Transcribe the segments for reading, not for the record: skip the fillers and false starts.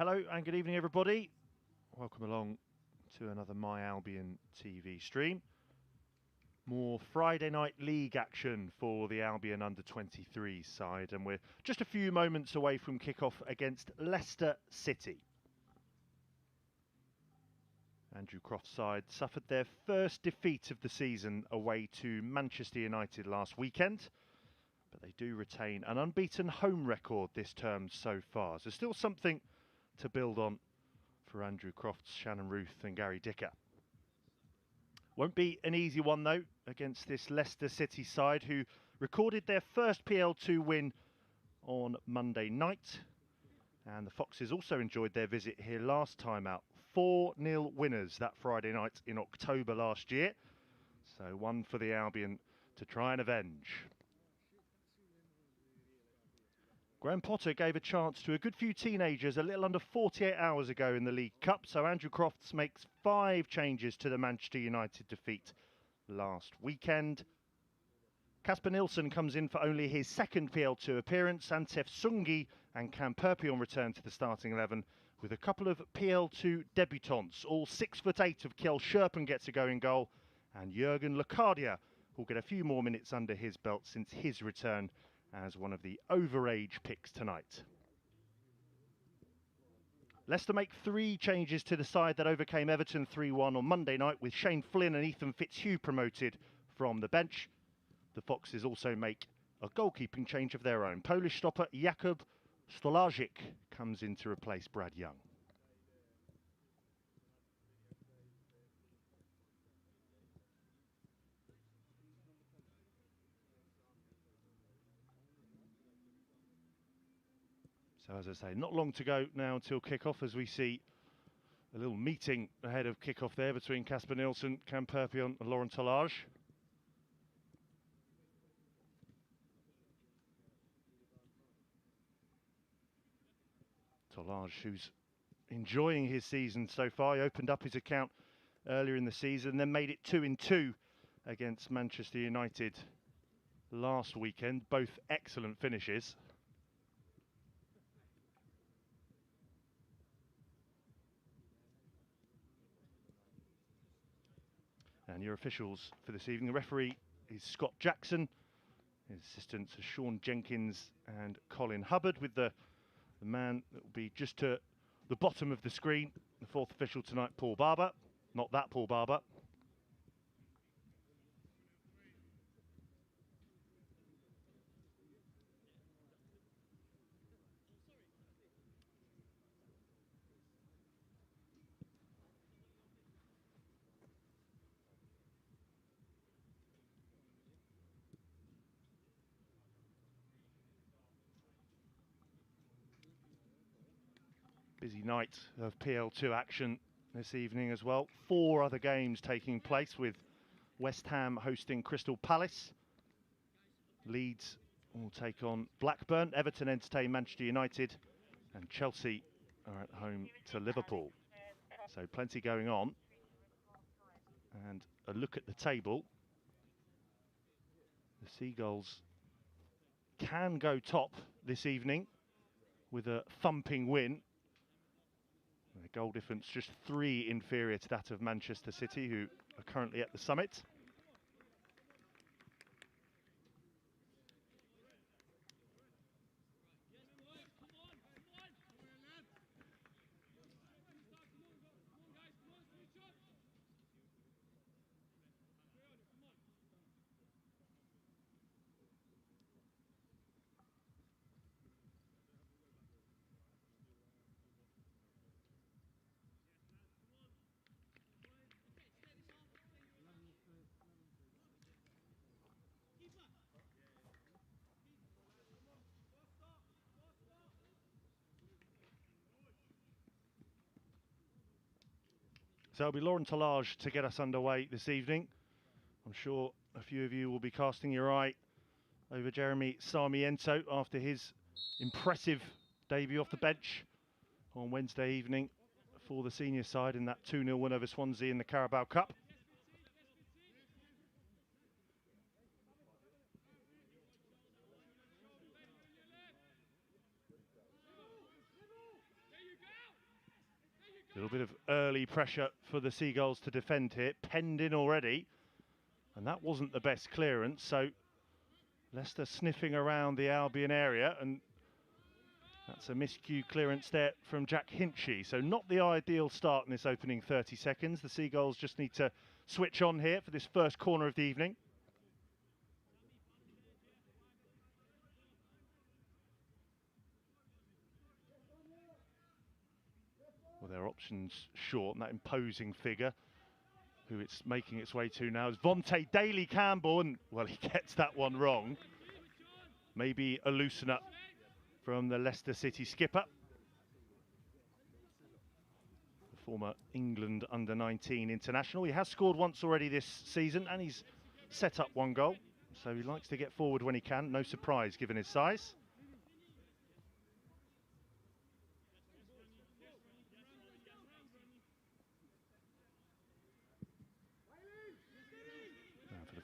Hello and good evening, everybody. Welcome along to another My Albion TV stream. More Friday night league action for the Albion under-23 side, and we're just a few moments away from kickoff against Leicester City. Andrew Croft's side suffered their first defeat of the season away to Manchester United last weekend, but they do retain an unbeaten home record this term so far. So still something to build on for Andrew Croft's Shannon Ruth and Gary Dicker. Won't be an easy one though against this Leicester City side who recorded their first PL2 win on Monday night, and the Foxes also enjoyed their visit here last time out. 4-0 winners that Friday night in October last year, so one for the Albion to try and avenge. Graham Potter gave a chance to a good few teenagers a little under 48 hours ago in the League Cup, so Andrew Crofts makes 5 changes to the Manchester United defeat last weekend. Kasper Nielsen comes in for only his second PL2 appearance. Antef Sungi and Cam Perpion return to the starting 11 with a couple of PL2 debutants. All 6'8" of Kjell Scherpen gets a go in goal, and Jurgen Locadia will get a few more minutes under his belt since his return as one of the overage picks tonight. Leicester make 3 changes to the side that overcame Everton 3-1 on Monday night, with Shane Flynn and Ethan Fitzhugh promoted from the bench. The Foxes also make a goalkeeping change of their own. Polish stopper Jakub Stolarczyk comes in to replace Brad Young. So as I say, not long to go now until kick-off, as we see a little meeting ahead of kick-off there between Kasper Nielsen, Cam Perpion and Laurent Tolage. Tolage, who's enjoying his season so far. He opened up his account earlier in the season, then made it 2-2 against Manchester United last weekend. Both excellent finishes. And your officials for this evening: the referee is Scott Jackson, his assistants are Sean Jenkins and Colin Hubbard, with the man that will be just to the bottom of the screen, the 4th official tonight, Paul Barber. Not that Paul Barber. Busy night of PL2 action this evening as well. 4 other games taking place, with West Ham hosting Crystal Palace. Leeds will take on Blackburn. Everton entertain Manchester United, and Chelsea are at home to Liverpool. So plenty going on. And a look at the table. The Seagulls can go top this evening with a thumping win. The goal difference just 3 inferior to that of Manchester City, who are currently at the summit. So it'll be Laurent Tolage to get us underway this evening. I'm sure a few of you will be casting your eye over Jeremy Sarmiento after his impressive debut off the bench on Wednesday evening for the senior side in that 2-0 win over Swansea in the Carabao Cup. A little bit of early pressure for the Seagulls to defend here, penned in already, and that wasn't the best clearance, so Leicester sniffing around the Albion area, and that's a miscue clearance there from Jack Hinchy, so not the ideal start in this opening 30 seconds. The Seagulls just need to switch on here for this first corner of the evening. Well, their options short, and that imposing figure who it's making its way to now is Vontae Daly-Campbell, and well, he gets that one wrong. Maybe a loosener from the Leicester City skipper, the former England under-19 international. He has scored once already this season, and he's set up one goal, so he likes to get forward when he can. No surprise given his size.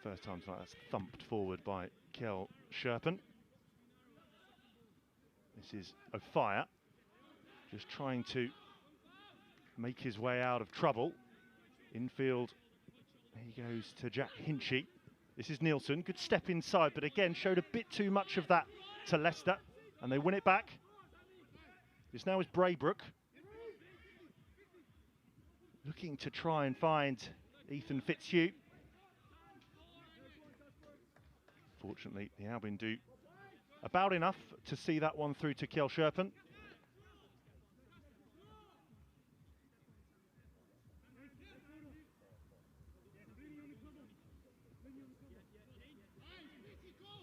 First time tonight, that's thumped forward by Kjell Scherpen. This is O'Fire, just trying to make his way out of trouble. Infield, he goes to Jack Hinchy. This is Nielsen, good step inside, but again showed a bit too much of that to Leicester, and they win it back. This now is Braybrook, looking to try and find Ethan Fitzhugh. Fortunately, the Albion do about enough to see that one through to Kjell Scherpen.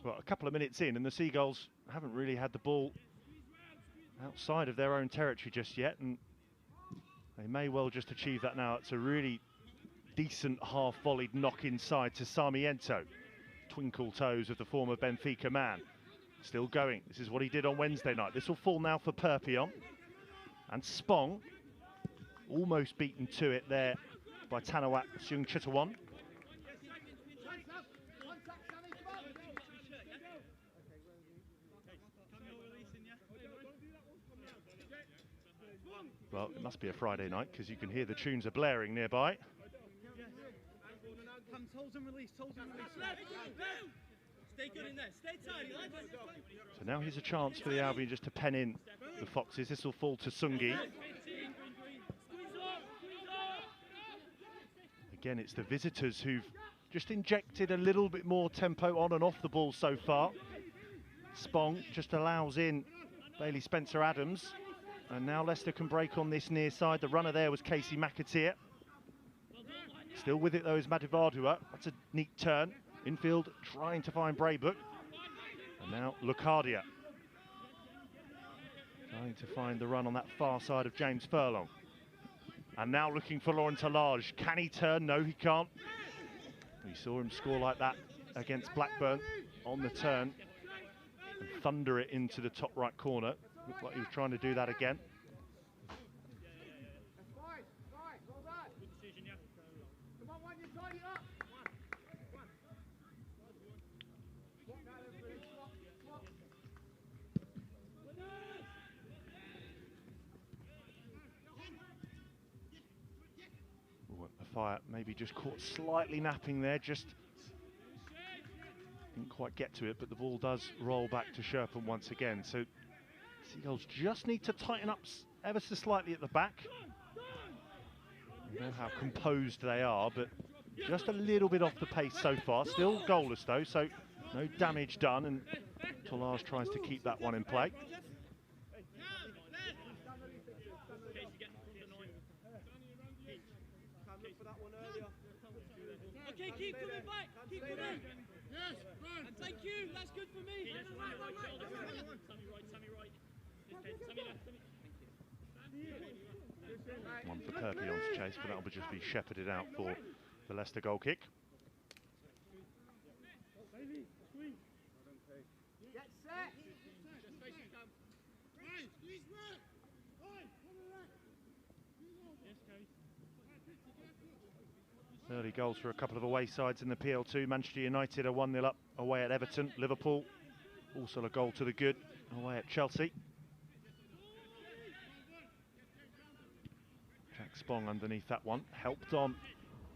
Well, a couple of minutes in, and the Seagulls haven't really had the ball outside of their own territory just yet, and they may well just achieve that now. It's a really decent half-volleyed knock inside to Sarmiento. Twinkle toes of the former Benfica man. Still going. This is what he did on Wednesday night. This will fall now for Perpion. And Spong, almost beaten to it there by Tanawat Seung Chittawan. Well, it must be a Friday night because you can hear the tunes are blaring nearby. Stay good in there. Stay tight, lads. So now here's a chance for the Albion just to pen in the Foxes. This will fall to Sungi. Again, it's the visitors who've just injected a little bit more tempo on and off the ball so far. Spong just allows in Bailey Spencer-Adams. And now Leicester can break on this near side. The runner there was Casey McAteer. Still with it though is Madivardua. That's a neat turn. Infield trying to find Braybrook. And now Lucardia trying to find the run on that far side of James Furlong. And now looking for Laurent Allage. Can he turn? No, he can't. We saw him score like that against Blackburn on the turn and thunder it into the top right corner. Looked like he was trying to do that again. Fire maybe just caught slightly napping there, just didn't quite get to it, but the ball does roll back to Scherpen once again. So Seagulls just need to tighten up ever so slightly at the back. You know how composed they are, but just a little bit off the pace so far. Still goalless though, so no damage done, and Tolage tries to keep that one in play. Okay, keep coming back. Keep coming. Yes, run. And thank you. That's good for me. Sammy right. Sammy left. One for Perpion's chase, but that'll just be shepherded out for the Leicester goal kick. Get set. Early goals for a couple of away sides in the PL2. Manchester United are 1-0 up away at Everton. Liverpool also a goal to the good away at Chelsea. Jack Spong underneath that one, helped on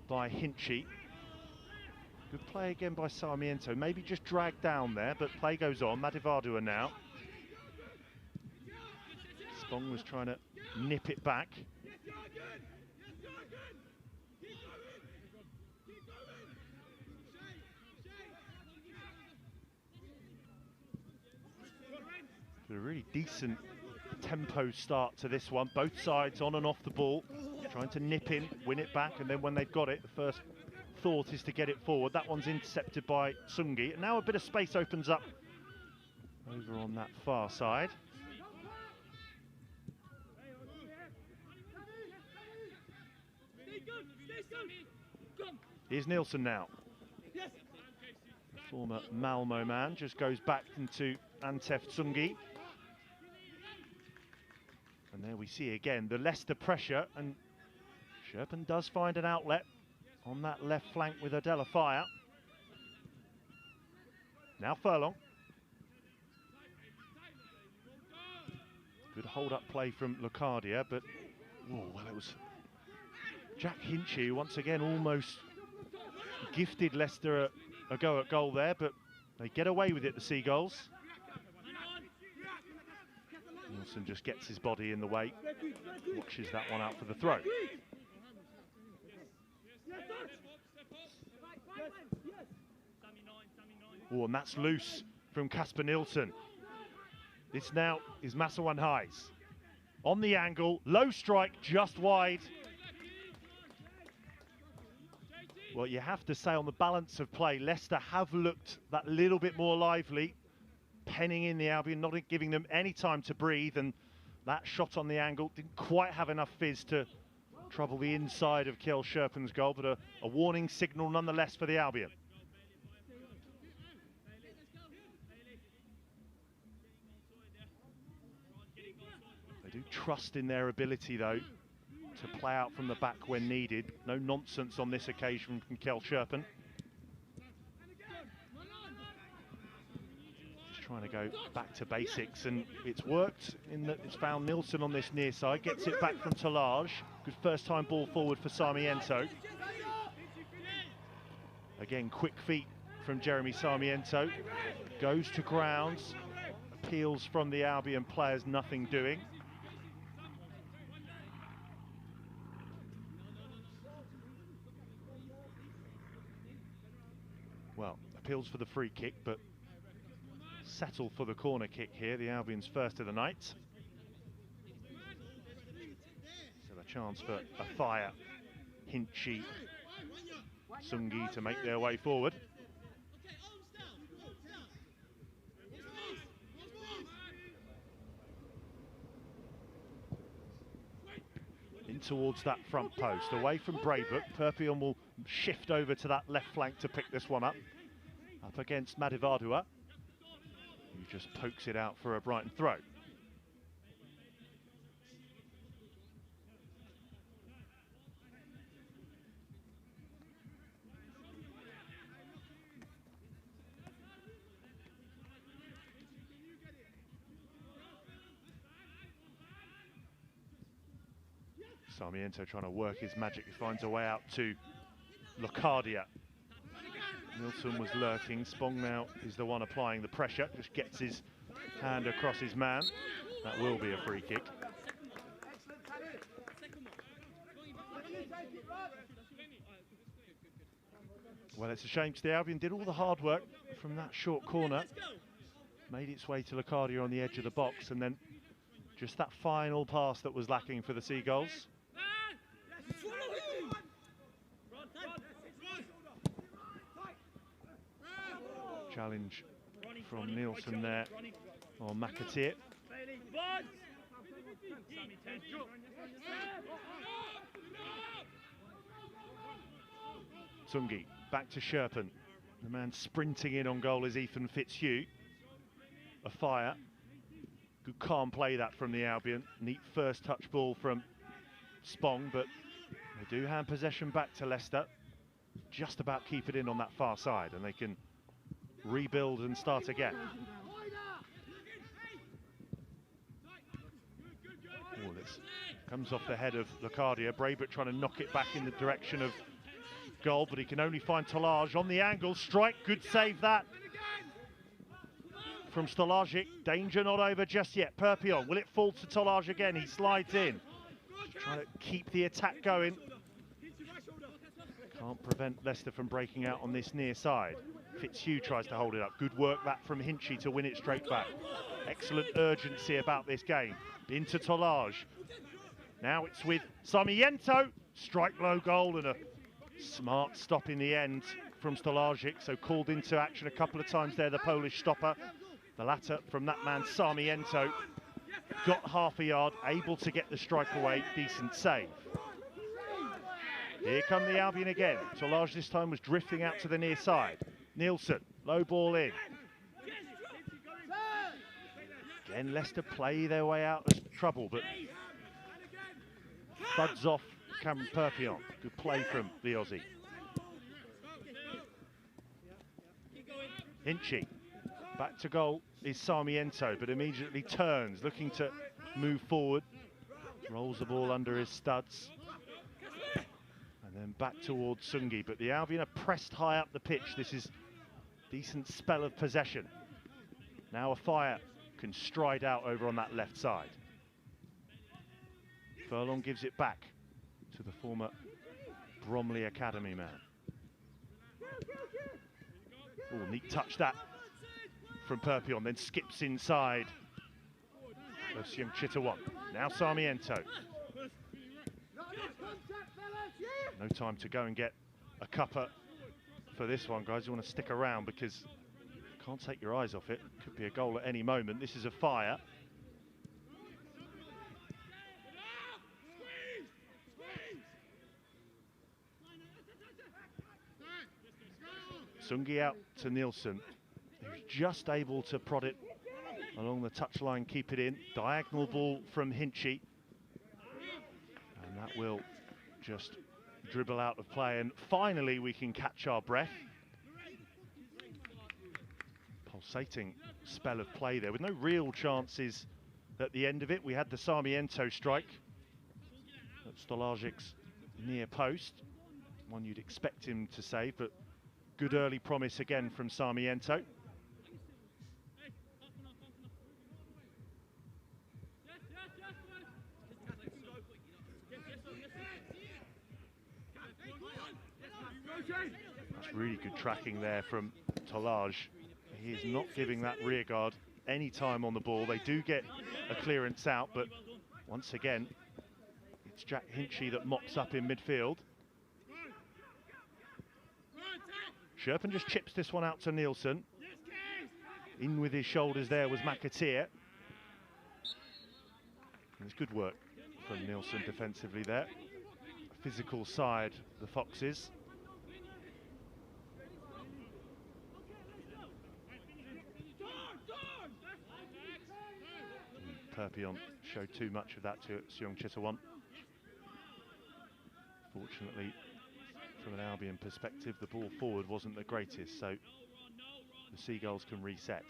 by Hinchy. Good play again by Sarmiento, maybe just dragged down there, but play goes on. Madivadua now. Spong was trying to nip it back. A really decent tempo start to this one. Both sides on and off the ball, trying to nip in, win it back, and then when they've got it, the first thought is to get it forward. That one's intercepted by Tsungi. And now a bit of space opens up over on that far side. Here's Nielsen now. The former Malmo man just goes back into Antef Tsungi. And there we see again the Leicester pressure, and Sherpen does find an outlet on that left flank with Adela Fire. Now Furlong. Good hold-up play from Locadia, but oh, well, it was Jack Hinchy once again almost gifted Leicester a go at goal there, but they get away with it, the Seagulls. Nielsen just gets his body in the way, watches that one out for the throw. Oh, and that's loose from Kasper Nielsen. This now is Massawan Highs. On the angle, low strike, just wide. Well, you have to say on the balance of play, Leicester have looked that little bit more lively, penning in the Albion, not giving them any time to breathe, and that shot on the angle didn't quite have enough fizz to trouble the inside of Kjell Sherpen's goal, but a warning signal nonetheless for the Albion. They do trust in their ability, though, to play out from the back when needed. No nonsense on this occasion from Kjell Sherpen. Just trying to go back to basics, and it's worked in that it's found Nielsen on this near side, gets it back from Talage. Good first time ball forward for Sarmiento. Again, quick feet from Jeremy Sarmiento. Goes to grounds, appeals from the Albion players, nothing doing. Well, appeals for the free kick, but settle for the corner kick here, the Albion's first of the night. So a chance for a Fire, Hinchy, Tsungi to make their way forward. In towards that front post, away from Braybrook. Perpion will shift over to that left flank to pick this one up. Up against Madivadua, who just pokes it out for a Brighton throw. Sarmiento trying to work his magic. He finds a way out to Locadia. Nielsen was lurking. Spong now is the one applying the pressure. Just gets his hand across his man. That will be a free kick. Well, it's a shame because the Albion did all the hard work from that short corner. Made its way to Locadia on the edge of the box, and then just that final pass that was lacking for the Seagulls. Challenge from Nielsen there on McAteer. Tsungi back to Sherpen. The man sprinting in on goal is Ethan Fitzhugh. A Fire. Good calm play that from the Albion. Neat first touch ball from Spong, but they do hand possession back to Leicester. Just about keep it in on that far side, and they can rebuild and start again. Oh, let's chance. Comes off the head of Locadia. Braybert trying to knock it back in the direction of goal, but he can only find Tolaj on the angle. Strike, good save that from Stolajic. Danger not over just yet. Perpion, will it fall to Tolaj again? He slides in. Just trying to keep the attack going. Can't prevent Leicester from breaking out on this near side. Fitzhugh tries to hold it up. Good work that from Hinchy to win it straight back. Excellent urgency about this game. Into Tolaj. Now it's with Sarmiento. Strike low goal and a smart stop in the end from Stolajic. So called into action a couple of times there, the Polish stopper. The latter from that man Sarmiento. Got half a yard, able to get the strike away. Decent save. Here come the Albion again. Tolaj this time was drifting out to the near side. Nielsen, low ball in. Again, Leicester play their way out of trouble, but thuds off Cameron Perpion. Good play from the Aussie. Hinchy, back to goal is Sarmiento, but immediately turns, looking to move forward. Rolls the ball under his studs. And then back towards Sungi, but the Albion are pressed high up the pitch. This is a decent spell of possession. Now a fire can stride out over on that left side. Furlong gives it back to the former Bromley Academy man. Oh, neat touch that from Perpion, then skips inside of Siung Chitawon. Now Sarmiento. No time to go and get a cuppa for this one, guys. You want to stick around because you can't take your eyes off it. Could be a goal at any moment. This is a fire. Sungi out to Nielsen, who's just able to prod it along the touchline, keep it in. Diagonal ball from Hinchy. And that will just dribble out of play. And finally we can catch our breath. Pulsating spell of play there with no real chances at the end of it. We had the Sarmiento strike at Stolajic's near post. One you'd expect him to save, but good early promise again from Sarmiento. That's really good tracking there from Tolaj. He is not giving that rear guard any time on the ball. They do get a clearance out, but once again, it's Jack Hinchy that mops up in midfield. Sherpen just chips this one out to Nielsen. In with his shoulders there was McAteer. It's good work from Nielsen defensively there. Physical side, the Foxes. Perpion showed too much of that to Siung Chitawon. Fortunately, from an Albion perspective, the ball forward wasn't the greatest, so the Seagulls can reset.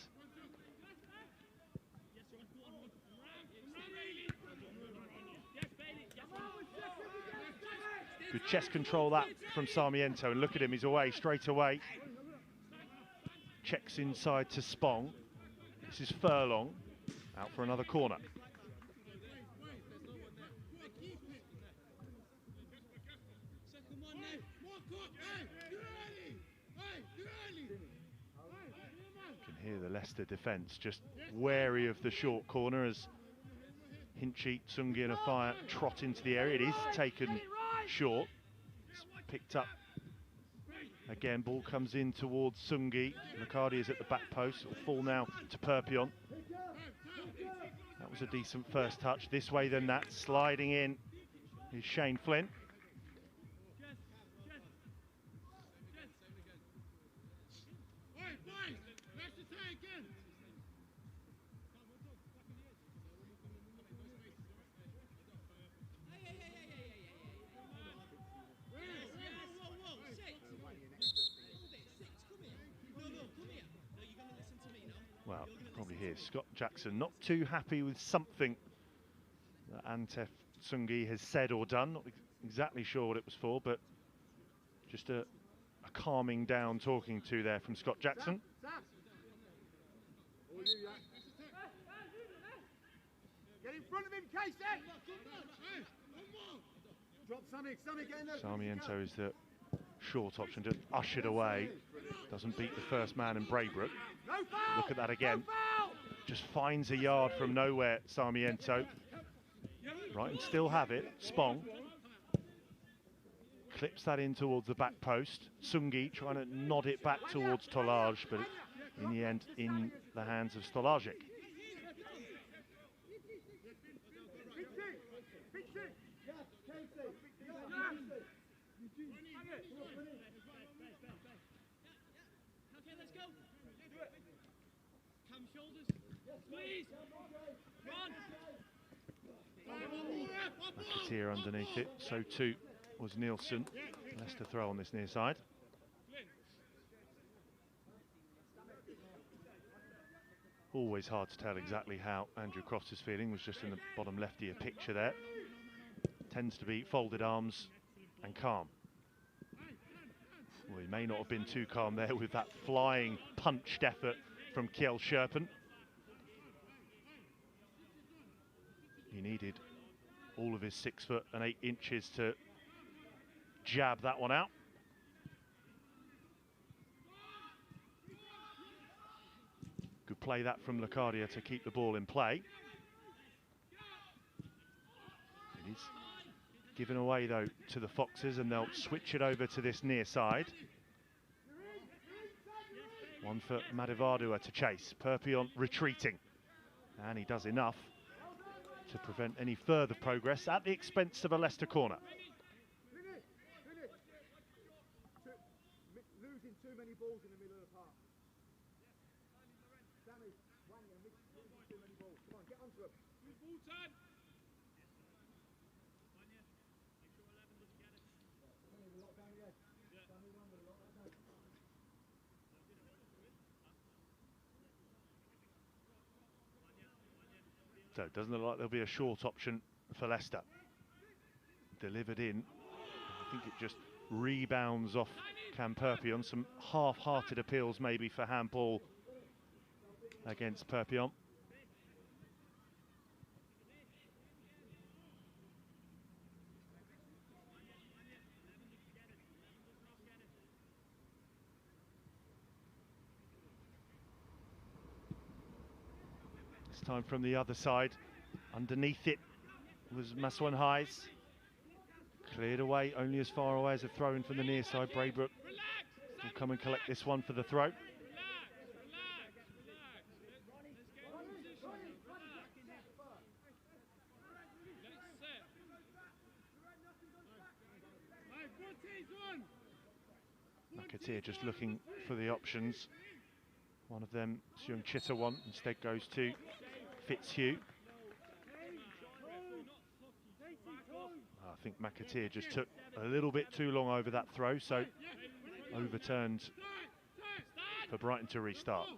Good chest control that from Sarmiento, and look at him, he's away straight away. Checks inside to Spong. This is Furlong, out for another corner. You can hear the Leicester defence just wary of the short corner as Hinchy, Tsungi and Afire trot into the area. It is taken short. It's picked up again. Ball comes in towards Tsungi. Locadia is at the back post. It'll fall now to Perpion. That was a decent first touch. This way then that. Sliding in is Shane Flint. Well, you can probably hear Scott Jackson not too happy with something that Antef Tsungi has said or done. Not exactly sure what it was for, but just a calming down talking to there from Scott Jackson. Get in front of him, Casey! Drop Sammy, get in there. Sarmiento is the short option, just ushered away. Doesn't beat the first man in Braybrook. Look at that again. Just finds a yard from nowhere, Sarmiento. Brighton still have it. Spong clips that in towards the back post. Tsungi trying to nod it back towards Tolaj, but in the end, in the hands of Stolajic. McAteer underneath it, so too was Nielsen. Leicester throw on this near side. Always hard to tell exactly how Andrew Cross is feeling, was just in the bottom left of your picture there. Tends to be folded arms and calm. Well, he may not have been too calm there with that flying punched effort from Kjell Scherpen. He needed all of his 6 foot and 8 inches to jab that one out. Good play that from Locadia to keep the ball in play. It is given away though to the Foxes, and they'll switch it over to this near side. One for Madivardua to chase. Perpion retreating, and he does enough to prevent any further progress at the expense of a Leicester corner. Losing too many balls in the middle of the park. Sammy, losing too many balls. Come on, get onto him. Ball time. So it doesn't look like there'll be a short option for Leicester. Delivered in. I think it just rebounds off Cam Perpion. Some half-hearted appeals maybe for handball against Perpion. Time from the other side. Underneath it was Maswan Highs. Cleared away, only as far away as a throw in from the near side. Braybrook will come and collect this one for the throw. McAteer just looking for the options. One of them, Seung Chitawon, instead goes to Fitzhugh. I think McAteer just took a little bit too long over that throw, so overturned for Brighton to restart.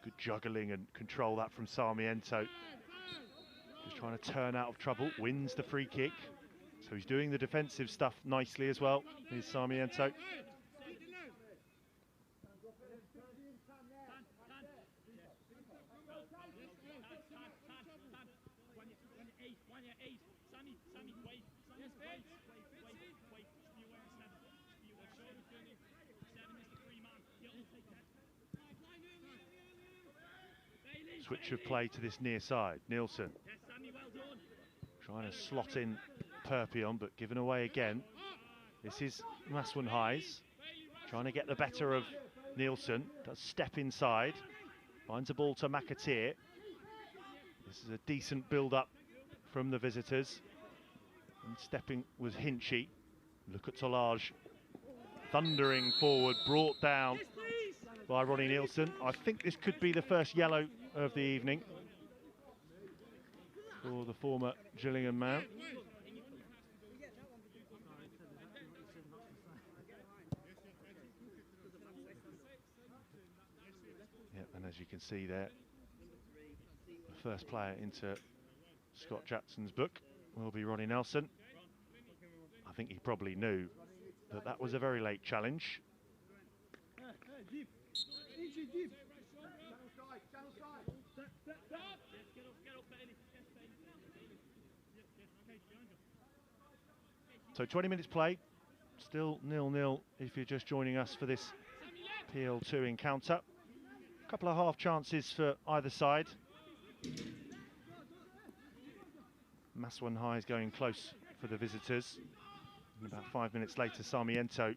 Good juggling and control that from Sarmiento. Just trying to turn out of trouble, wins the free kick. So he's doing the defensive stuff nicely as well, here's Sarmiento. Switch of play to this near side. Nielsen trying to slot in Perpion, but given away again. This is Maswan Highs trying to get the better of Nielsen. Does step inside, finds a ball to McAteer. This is a decent build-up from the visitors. And stepping was Hinchy. Look at Tolaj thundering forward, brought down by Ronnie Nielsen. I think this could be the first yellow of the evening for the former Gillingham man. Yeah, and as you can see there, the first player into Scott Jackson's book will be Ronnie Nelson. I think he probably knew that that was a very late challenge. So 20 minutes play, still 0-0 if you're just joining us for this PL2 encounter. A couple of half chances for either side. Maswan High is going close for the visitors. And about 5 minutes later, Sarmiento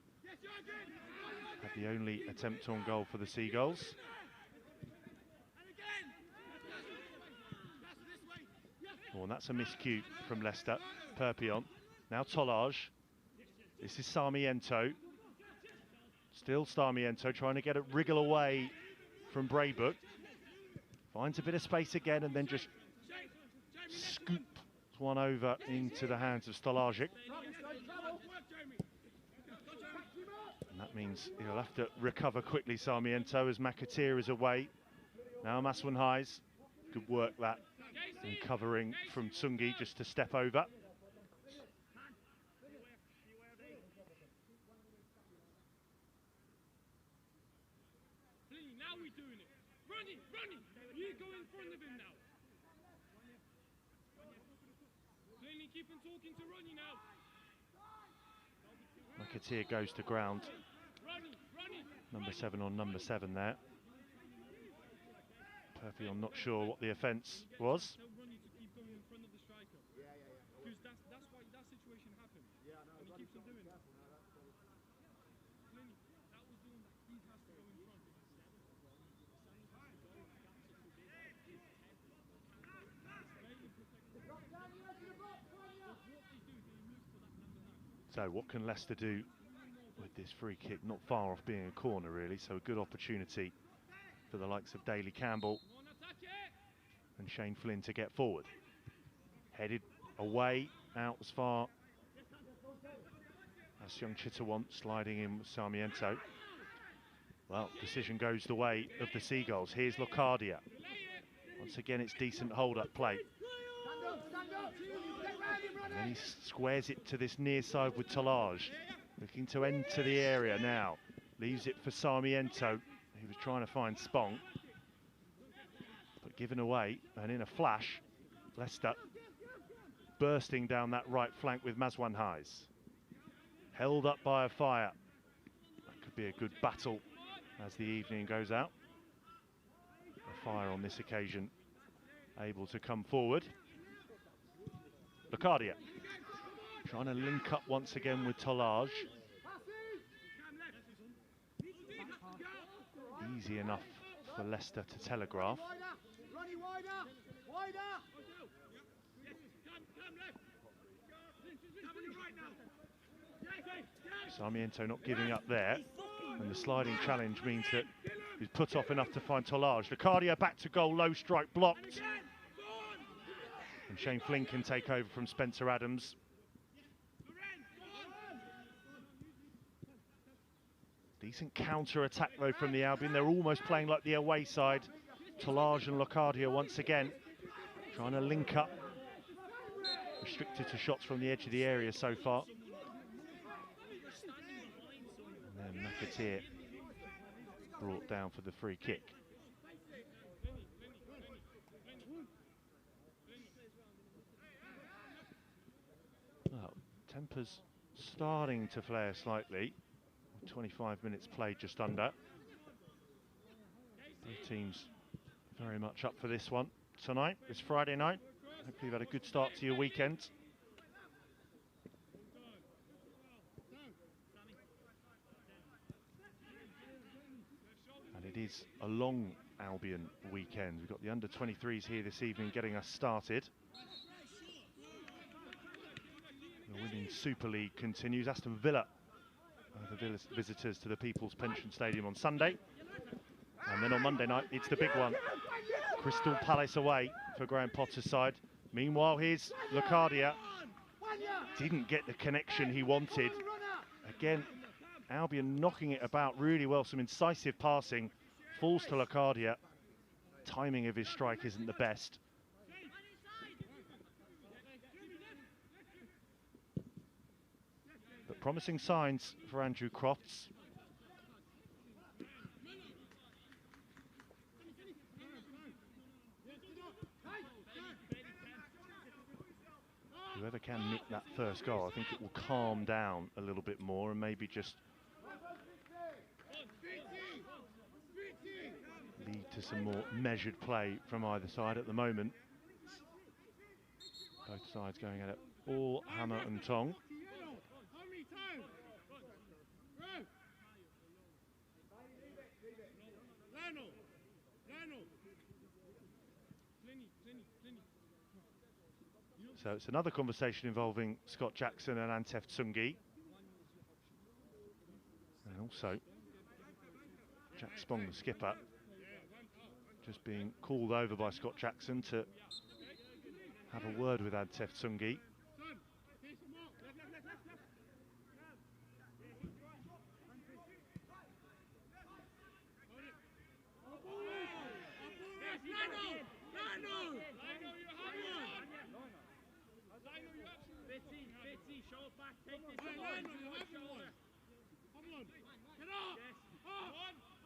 had the only attempt on goal for the Seagulls. Oh, and that's a miscue from Leicester. Perpion. Now Tolage. This is Sarmiento. Still Sarmiento trying to get a wriggle away from Braybook. Finds a bit of space again and then just scoops one over into the hands of Stolajic. And that means he'll have to recover quickly, Sarmiento, as McAteer is away. Now Maswan Highs. Good work that in covering from Tsungi just to step over. You go in front of him now. Clearly keep on talking to Ronnie now. McAteer goes to ground. Number 7 on number 7 there. Perpion not sure what the offence was. Tell Ronnie to keep going in front of the striker. Because that's why that situation happened. And he keeps on doing that. Clearly, that was doing that. He has to go in front. So what can Leicester do with this free kick? Not far off being a corner really, so a good opportunity for the likes of Daly Campbell and Shane Flynn to get forward. Headed away, out as far as young Chittawant, sliding in with Sarmiento. Well, decision goes the way of the Seagulls. Here's Locadia. Once again, it's decent hold-up play. And then he squares it to this near side with Tolage. Looking to enter the area now. Leaves it for Sarmiento. He was trying to find Spong. But given away, and in a flash, Leicester bursting down that right flank with Maswan Highs. Held up by a fire. That could be a good battle as the evening goes out. A fire on this occasion able to come forward. Locadia trying to link up once again with Tolage. Easy enough for Leicester to telegraph. Sarmiento not giving up there, and the sliding challenge means that he's put off enough to find Tolage. Locadia back to goal, low strike blocked. And Shane Flynn can take over from Spencer Adams. Decent counter-attack though from the Albion. They're almost playing like the away side. Tolage and Locadia once again trying to link up. Restricted to shots from the edge of the area so far. And then McAteer brought down for the free kick. Well, temper's starting to flare slightly. 25 minutes played just under. Both teams very much up for this one tonight, this Friday night. Hopefully you've had a good start to your weekend. And it is a long Albion weekend. We've got the under-23s here this evening getting us started. The Women's Super League continues. Aston Villa are the visitors to the People's Pension Stadium on Sunday. And then on Monday night, it's the big one. Crystal Palace away for Graham Potter's side. Meanwhile, here's Locadia. Didn't get the connection he wanted. Again, Albion knocking it about really well. Some incisive passing. Falls to Locadia. Timing of his strike isn't the best. promising signs for Andrew Crofts. Whoever can nick that first goal, I think it will calm down a little bit more and maybe just lead to some more measured play from either side. At the moment, both sides going at it all hammer and tong. So it's another conversation involving Scott Jackson and Antef Tsungi. And also Jack Spong, the skipper, just being called over by Scott Jackson to have a word with Antef Tsungi.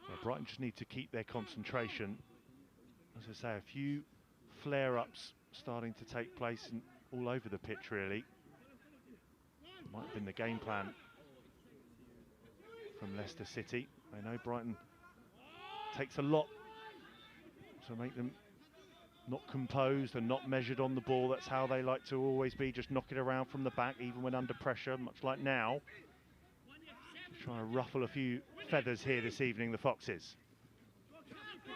Well, Brighton just need to keep their concentration. As I say, a few flare-ups starting to take place all over the pitch, really. Might have been the game plan from Leicester City. I know Brighton takes a lot to make them not composed and not measured on the ball. That's how they like to always be, just knock it around from the back, even when under pressure, much like now. Trying to ruffle a few feathers here this evening, the Foxes.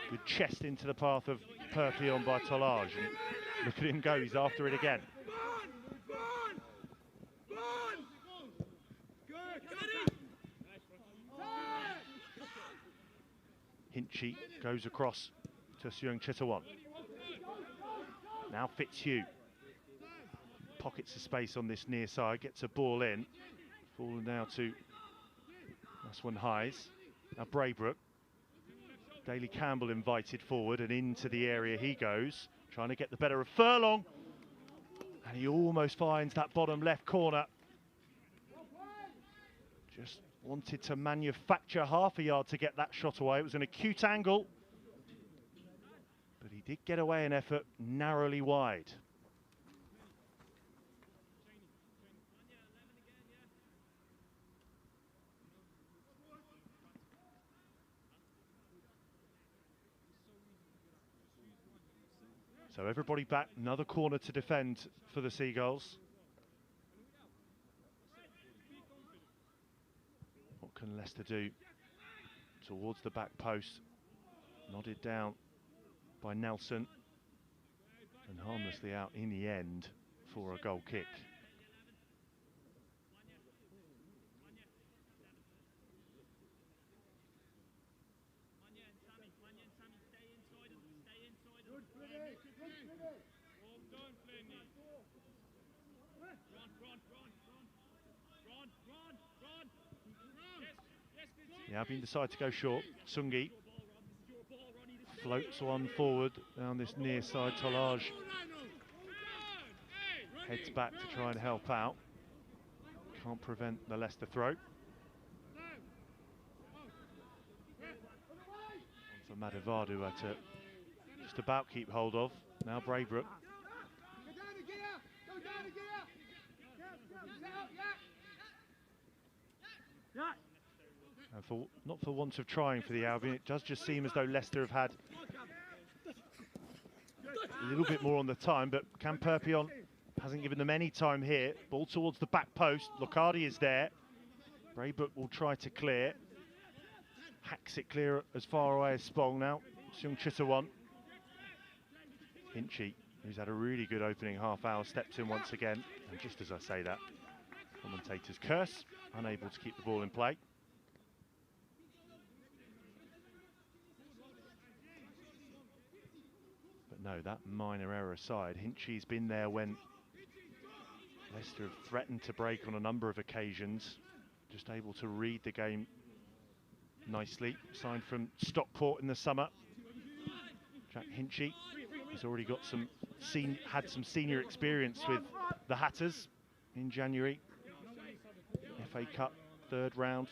Good chest into the path of Perpion by Tolage. And look at him go, he's after it again. Hinchy goes across to Seung Chittawan. Now Fitzhugh. Pockets of space on this near side, gets a ball in. Falling now to, that's one Highs. Now Braybrook. Daly Campbell invited forward and into the area he goes, trying to get the better of Furlong. And he almost finds that bottom left corner. Just wanted to manufacture half a yard to get that shot away. It was an acute angle, but he did get away an effort narrowly wide. So everybody back, another corner to defend for the Seagulls. What can Leicester do? Towards the back post, nodded down by Nelson, and harmlessly out in the end for a goal kick. The Albion decide to go short. Tsungi floats one forward down this near side. Tolage heads back to try and help out. Can't prevent the Leicester throw. For Madavadu to just about keep hold of. Now Braybrook. And not for want of trying for the Albion, it does just seem as though Leicester have had a little bit more on the time, but Cam Perpion hasn't given them any time here. Ball towards the back post, Locardi is there. Braybrook will try to clear. Hacks it clear as far away as Spong now. Seung Chittawan. Hinchy, who's had a really good opening half hour, steps in once again. And just as I say that, commentators curse, unable to keep the ball in play. No, that minor error aside, Hinchy's been there when Leicester have threatened to break on a number of occasions. Just able to read the game nicely. Signed from Stockport in the summer. Jack Hinchy has already got had some senior experience with the Hatters in January. FA Cup, third round.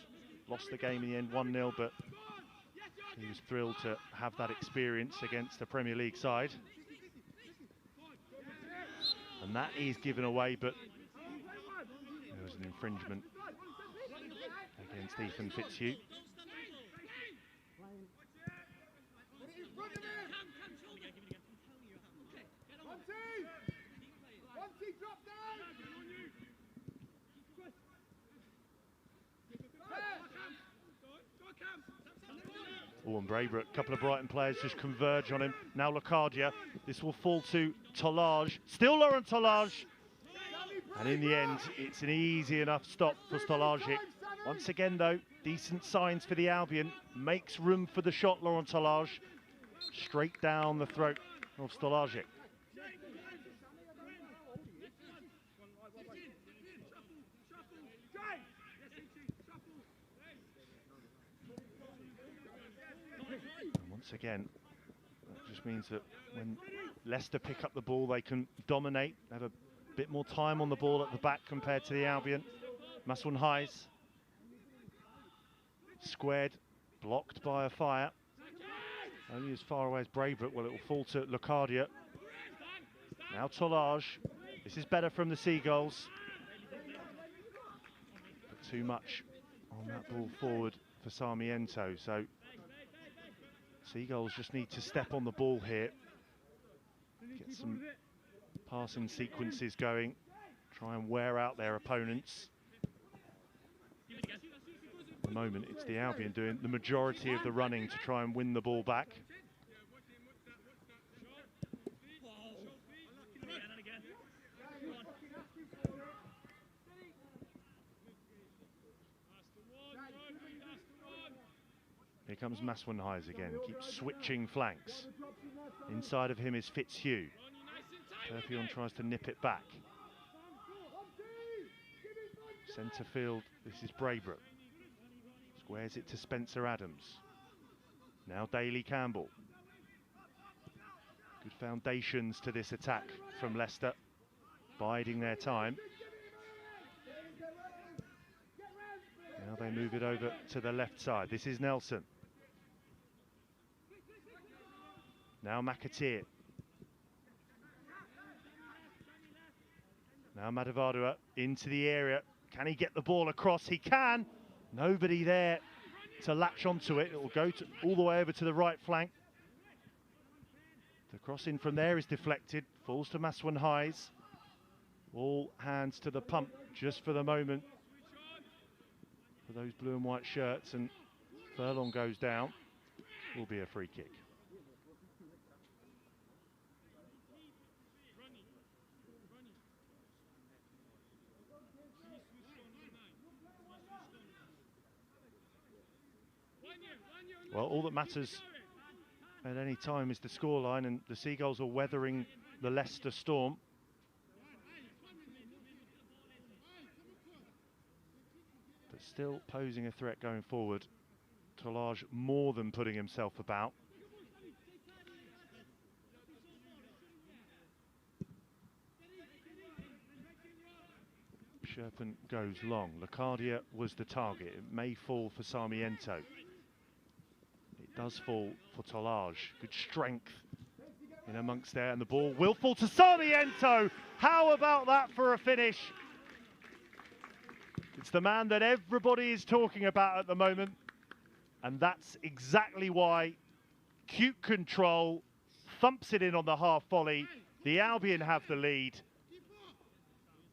Lost the game in the end 1-0, but he was thrilled to have that experience against the Premier League side. And that is given away, but there was an infringement against Ethan Fitzhugh. Oh, and Braybrook, a couple of Brighton players just converge on him. Now Locadia, this will fall to Tolage. Still Laurent Tolage. And in the end, it's an easy enough stop for Stolagic. Once again, though, decent signs for the Albion. Makes room for the shot, Laurent Tolage. Straight down the throat of Stolagic. Once again, that just means that when Leicester pick up the ball, they can dominate. They have a bit more time on the ball at the back compared to the Albion. Maswin Hayes. Squared, blocked by a fire. Only as far away as Braybrook. Well, it will fall to Locadia. Now Tolage. This is better from the Seagulls. But too much on that ball forward for Sarmiento. So Seagulls just need to step on the ball here. Get some passing sequences going. Try and wear out their opponents. At the moment, it's the Albion doing the majority of the running to try and win the ball back. Here comes Maswin Hayes again, keeps switching flanks. Inside of him is Fitzhugh. Perpion tries to nip it back. Centre field, this is Braybrook. Squares it to Spencer Adams. Now Daly Campbell. Good foundations to this attack from Leicester, biding their time. Now they move it over to the left side. This is Nelson. Now McAteer. Now Madavadua into the area. Can he get the ball across? He can. Nobody there to latch onto it. It will go all the way over to the right flank. The cross in from there is deflected. Falls to Maswin Hayes. All hands to the pump just for the moment for those blue and white shirts. And Furlong goes down. Will be a free kick. Well, all that matters at any time is the scoreline, and the Seagulls are weathering the Leicester storm. But still posing a threat going forward. Tolage more than putting himself about. Sherpen goes long. Locadia was the target. It may fall for Sarmiento. It does fall for Tolage. Good strength in amongst there, and the ball will fall to Sarmiento. How about that for a finish? It's the man that everybody is talking about at the moment, and that's exactly why. Cute control, thumps it in on the half volley. The Albion have the lead.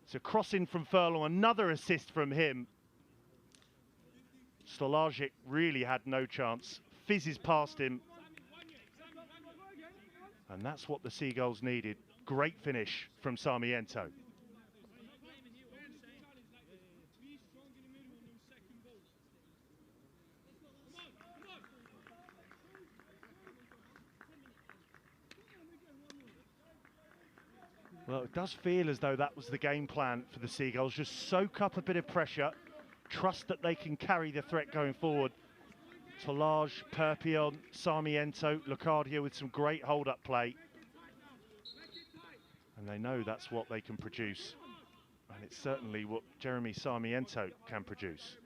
It's a cross in from Furlong, another assist from him. Stolagic really had no chance. Fizzes past him. And that's what the Seagulls needed. Great finish from Sarmiento. Well, it does feel as though that was the game plan for the Seagulls. Just soak up a bit of pressure. Trust that they can carry the threat going forward. Tolage, Perpion, Sarmiento, Locadia with some great hold-up play. And they know that's what they can produce. And And it's certainly what Jeremy Sarmiento can produce.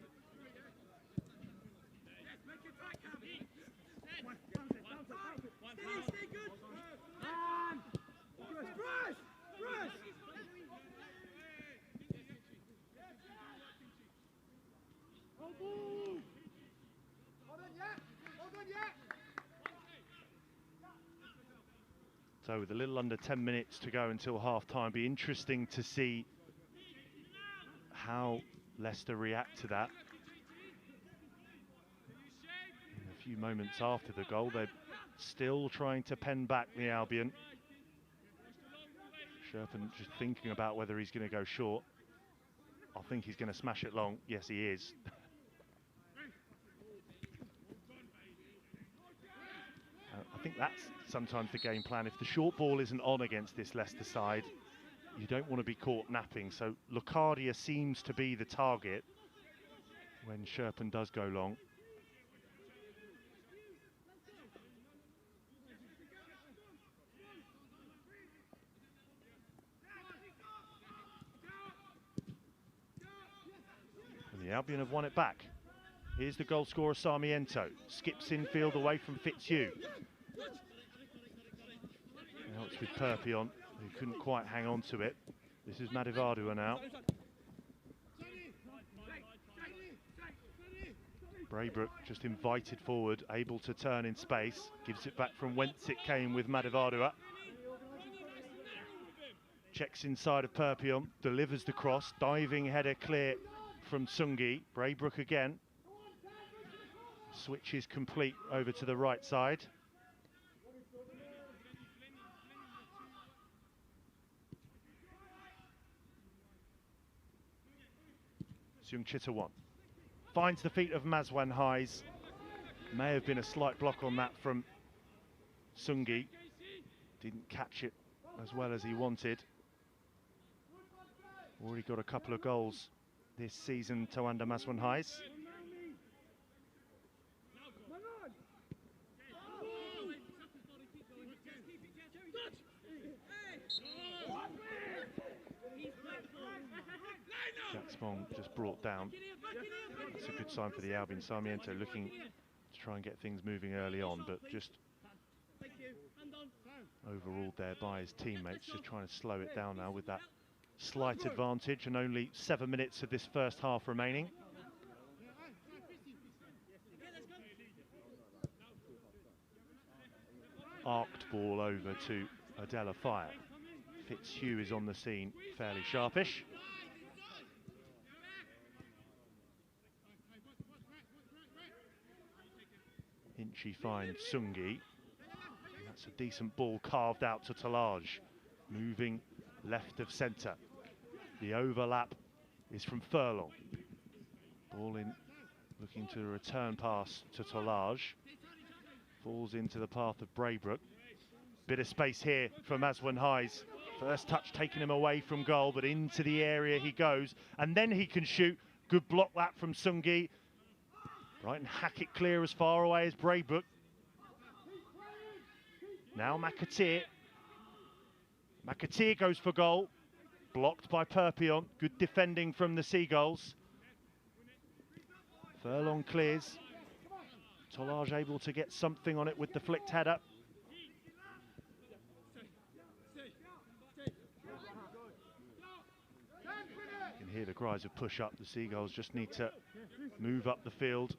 So with a little under 10 minutes to go until half-time, be interesting to see how Leicester react to that. In a few moments after the goal, they're still trying to pen back the Albion. Sherpen just thinking about whether he's going to go short. I think he's going to smash it long. Yes, he is. I think that's sometimes the game plan. If the short ball isn't on against this Leicester side, you don't want to be caught napping. So Locadia seems to be the target when Sherpen does go long. And the Albion have won it back. Here's the goal scorer, Sarmiento. Skips infield away from Fitzhugh. Now it's with Perpion, who couldn't quite hang on to it. This is Madivardua now. Braybrook just invited forward, able to turn in space. Gives it back from whence it came with Madivardua. Checks inside of Perpion, delivers the cross. Diving header clear from Sungi. Braybrook again. Switch is complete over to the right side. Seung Chitawon finds the feet of Mazwan Highs. May have been a slight block on that from Sungi. Didn't catch it as well as he wanted. Already got a couple of goals this season, Tawanda Mazwan Highs. Spong just brought down. That's a good sign for the Albion. Sarmiento looking to try and get things moving early on, but just overruled there by his teammates, just trying to slow it down now with that slight advantage, and only 7 minutes of this first half remaining. Arced ball over to Adela Fire. Fitzhugh is on the scene, fairly sharpish. Hinchy finds Sungi. That's a decent ball carved out to Talage. Moving left of centre. The overlap is from Furlong. Ball in, looking to return pass to Talage. Falls into the path of Braybrook. Bit of space here for Mazwan Highs. First touch taking him away from goal, but into the area he goes. And then he can shoot. Good block that from Sungi. Brighton hack it clear as far away as Braybrook. Now McAteer. McAteer goes for goal. Blocked by Perpion. Good defending from the Seagulls. Furlong clears. Talage able to get something on it with the flicked header. You can hear the cries of push up. The Seagulls just need to move up the field.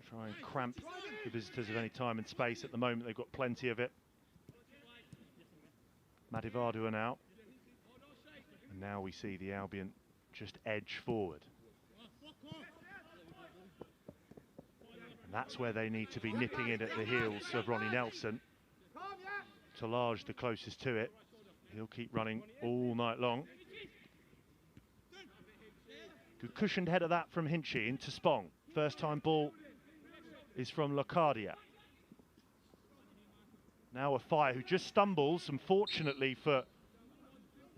Try and cramp the visitors of any time and space. At the moment, they've got plenty of it. Madivardua now. And now we see the Albion just edge forward. And that's where they need to be nipping in at the heels of Ronnie Nelson. Talage the closest to it. He'll keep running all night long. Good cushioned header that from Hinchy into Spong. First time ball is from Locadia. Now a Fire who just stumbles, unfortunately for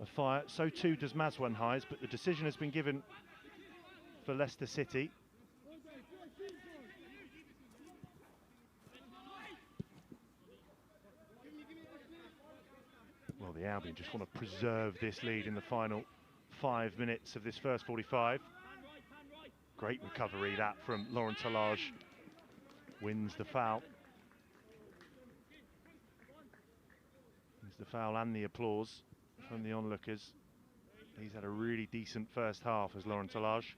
a Fire, so too does Mazwan Highs, but the decision has been given for Leicester City. Well, The Albion just want to preserve this lead in the final 5 minutes of this first 45. Great recovery that from Laurent Talage. Wins the foul. Wins the foul and the applause from the onlookers. He's had a really decent first half as Laurent Talage.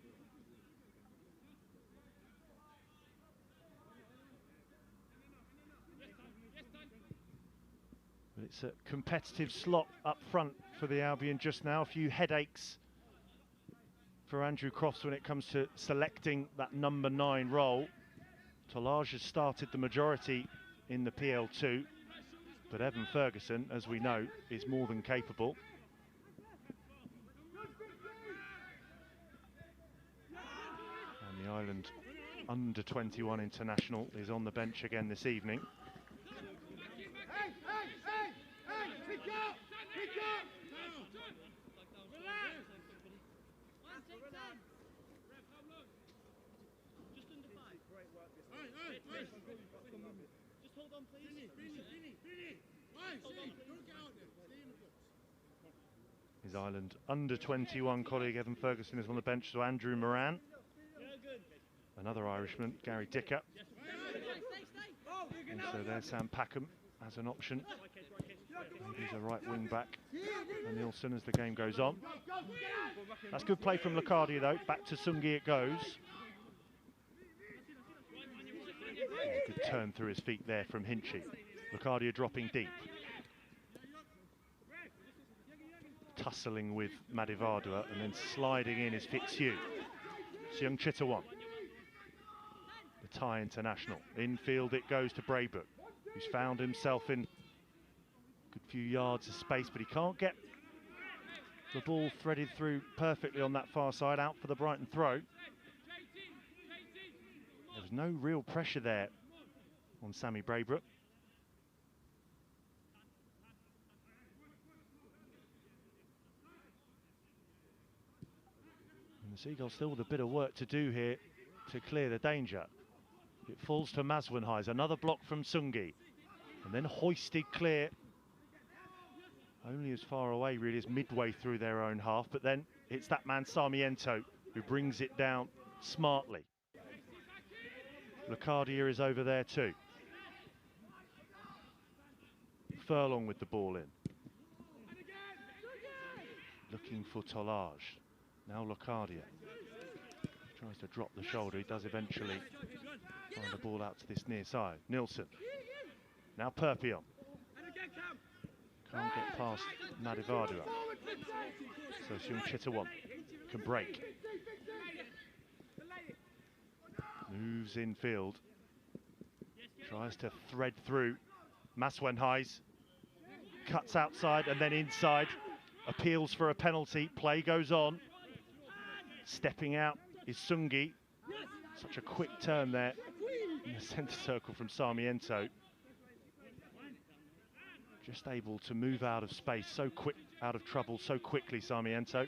But it's a competitive slot up front for the Albion just now. A few headaches for Andrew Crofts when it comes to selecting that number 9 role. Talage has started the majority in the PL2, but Evan Ferguson, as we know, is more than capable. And the Ireland under-21 international is on the bench again this evening. His Ireland under-21 colleague Evan Ferguson is on the bench, so Andrew Moran. Another Irishman, Gary Dicker. And so there's Sam Packham as an option. Maybe he's a right wing back for Nielsen as the game goes on. That's good play from Locadia though. Back to Sungi it goes. Good turn through his feet there from Hinchy. Locadia dropping deep. Tussling with Madivadua and then sliding in is Fitzhugh. Seung Chitawon, the Thai international. Infield it goes to Braybook, who's found himself in a good few yards of space, but he can't get the ball threaded through perfectly on that far side. Out for the Brighton throw. There was no real pressure there on Sammy Braybook. And the Seagulls still with a bit of work to do here to clear the danger. It falls to Maswenhuis, another block from Sungi, and then hoisted clear. Only as far away really as midway through their own half, but then it's that man Sarmiento who brings it down smartly. Locadia is over there too. Furlong with the ball in. Looking for Talage. Now Locadia. Tries to drop the shoulder. He does eventually find the ball out to this near side. Nielsen. Now Perpion. Can't get past Madivadua. So Seung Chitawon can break. Moves infield. Tries to thread through. Maswenhuis cuts outside and then inside. Appeals for a penalty. Play goes on. Stepping out is Sungi. Such a quick turn there in the centre circle from Sarmiento. Just able to move out of space so quick, out of trouble so quickly, Sarmiento.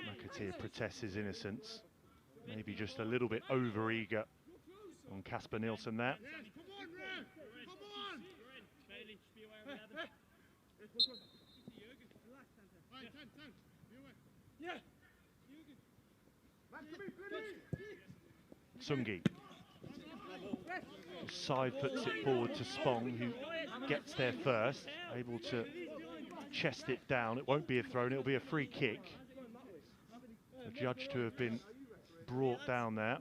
McAteer protests his innocence. Maybe just a little bit over-eager on Casper Nielsen there. Sungi. Side puts it forward to Spong, who gets there first, able to chest it down. It won't be a throw, it'll be a free kick. Judged to have been brought down there.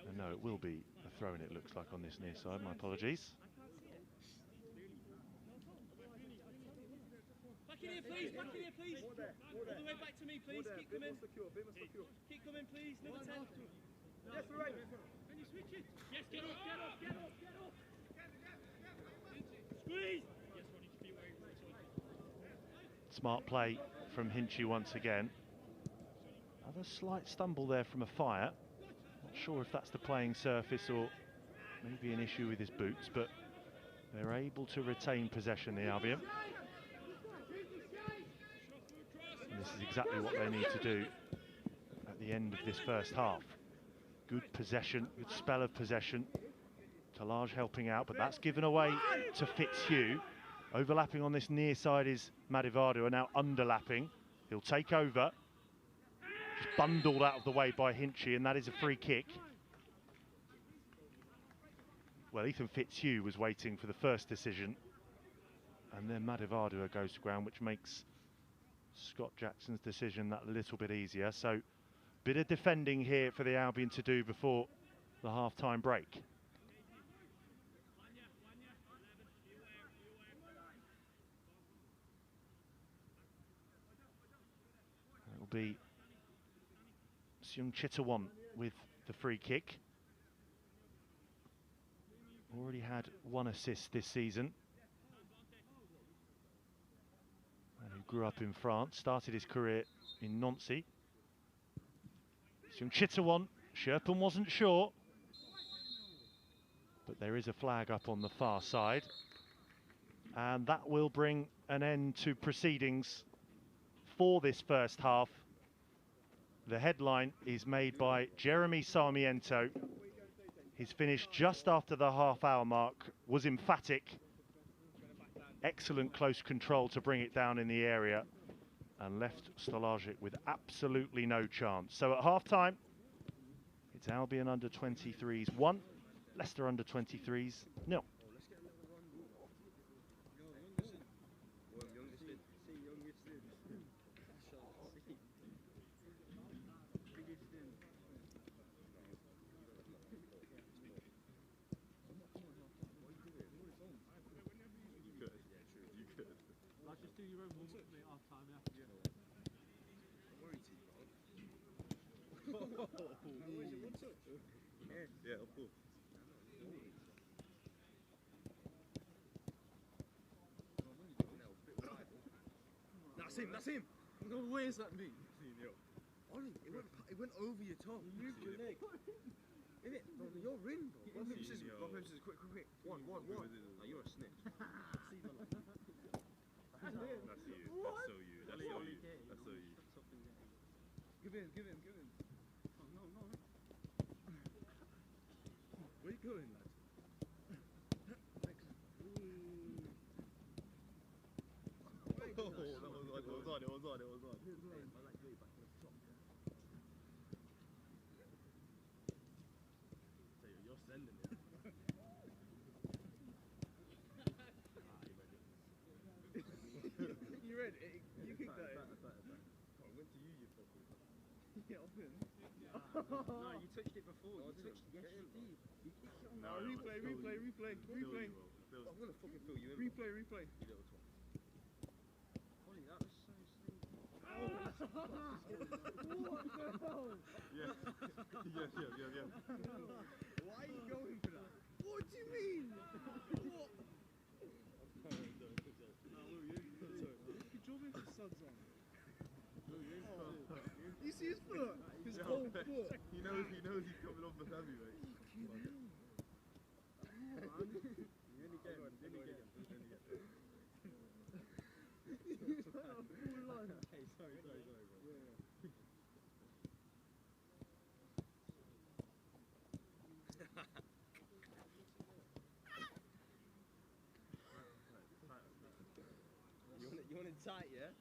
And no, it will be a throw in, it looks like, on this near side. My apologies. Back in here, please. Back in here, please. All the way back to me, please. Keep coming. Keep coming, please. Number 10. Yes, we're right. Can you switch it? Yes, get up, get up, get up, get up. Squeeze. Yes, Ronnie, just be wary. Smart play from Hinchy once again. Another slight stumble there from a fire. Not sure if that's the playing surface or maybe an issue with his boots, but they're able to retain possession, the Albion. And this is exactly what they need to do at the end of this first half. Good possession, good spell of possession. Talage helping out, but that's given away to Fitzhugh. Overlapping on this near side is Madivadu, and now underlapping. He'll take over. Just bundled out of the way by Hinchy, and that is a free kick. Well, Ethan Fitzhugh was waiting for the first decision, and then Madivadu goes to ground, which makes Scott Jackson's decision that little bit easier. So, bit of defending here for the Albion to do before the half-time break. It'll be Seung Chitawon with the free kick. Already had 1 assist this season. And who grew up in France, started his career in Nancy. Seung Chitawon, Sherpen wasn't sure. But there is a flag up on the far side. And that will bring an end to proceedings for this first half. The headline is made by Jeremy Sarmiento. His finish just after the half-hour mark was emphatic. Excellent close control to bring it down in the area and left Stolajic with absolutely no chance. So at half-time, it's Albion under 23s 1, Leicester under 23s 0. Just do your own one with me at half time, yeah. I'm worried to you, bro. Yeah, of course. That's him! No way is that me? Ollie, it went over your top. You moved your leg. Innit? No, you're in, bro. Rock, paper, scissors, quick. One. Nah, you're a snitch. That's you. That's so you. That's so you. That's so you. Give him. Oh, no. Where you going, lad? It was on. You're sending it. You read it? You kicked that in. I went to you fucker. Yeah, I've been. No, you touched it before. You touched it. Yes, you did. You kicked it on No, replay. I'm gonna fucking fill you in. Replay. You little twat. Ollie, that was so sweet. What the hell? Yeah. Yes. Why are you going for that? What do you mean? What? You draw me for suds on. You see his foot? His whole foot. He knows he's coming off the Sammy, mate. You want it tight, yeah?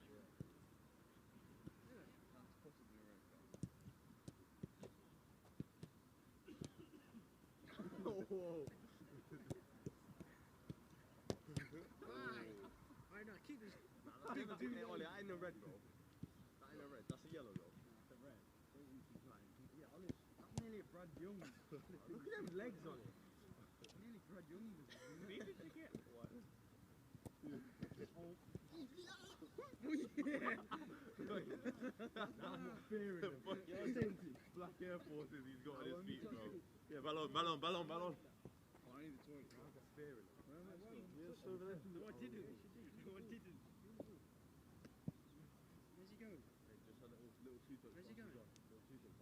Whoa. Alright, now keep this. Ollie, that ain't no red, bro. That ain't no red. That's a yellow, bro. It's a red. Yeah, Ollie, that's nearly a Brad Young. Look at them legs on it. Nearly Brad Young. Where did you get? What? I'm not fearing him. Black Air Forces he's got on his feet, bro. Yeah, ballon. Oh, I need the toilet. I'm not fearing him. Yes, over there. No, I didn't. Where's he going? Just a little two-touch. Where's he going? Little two-touch.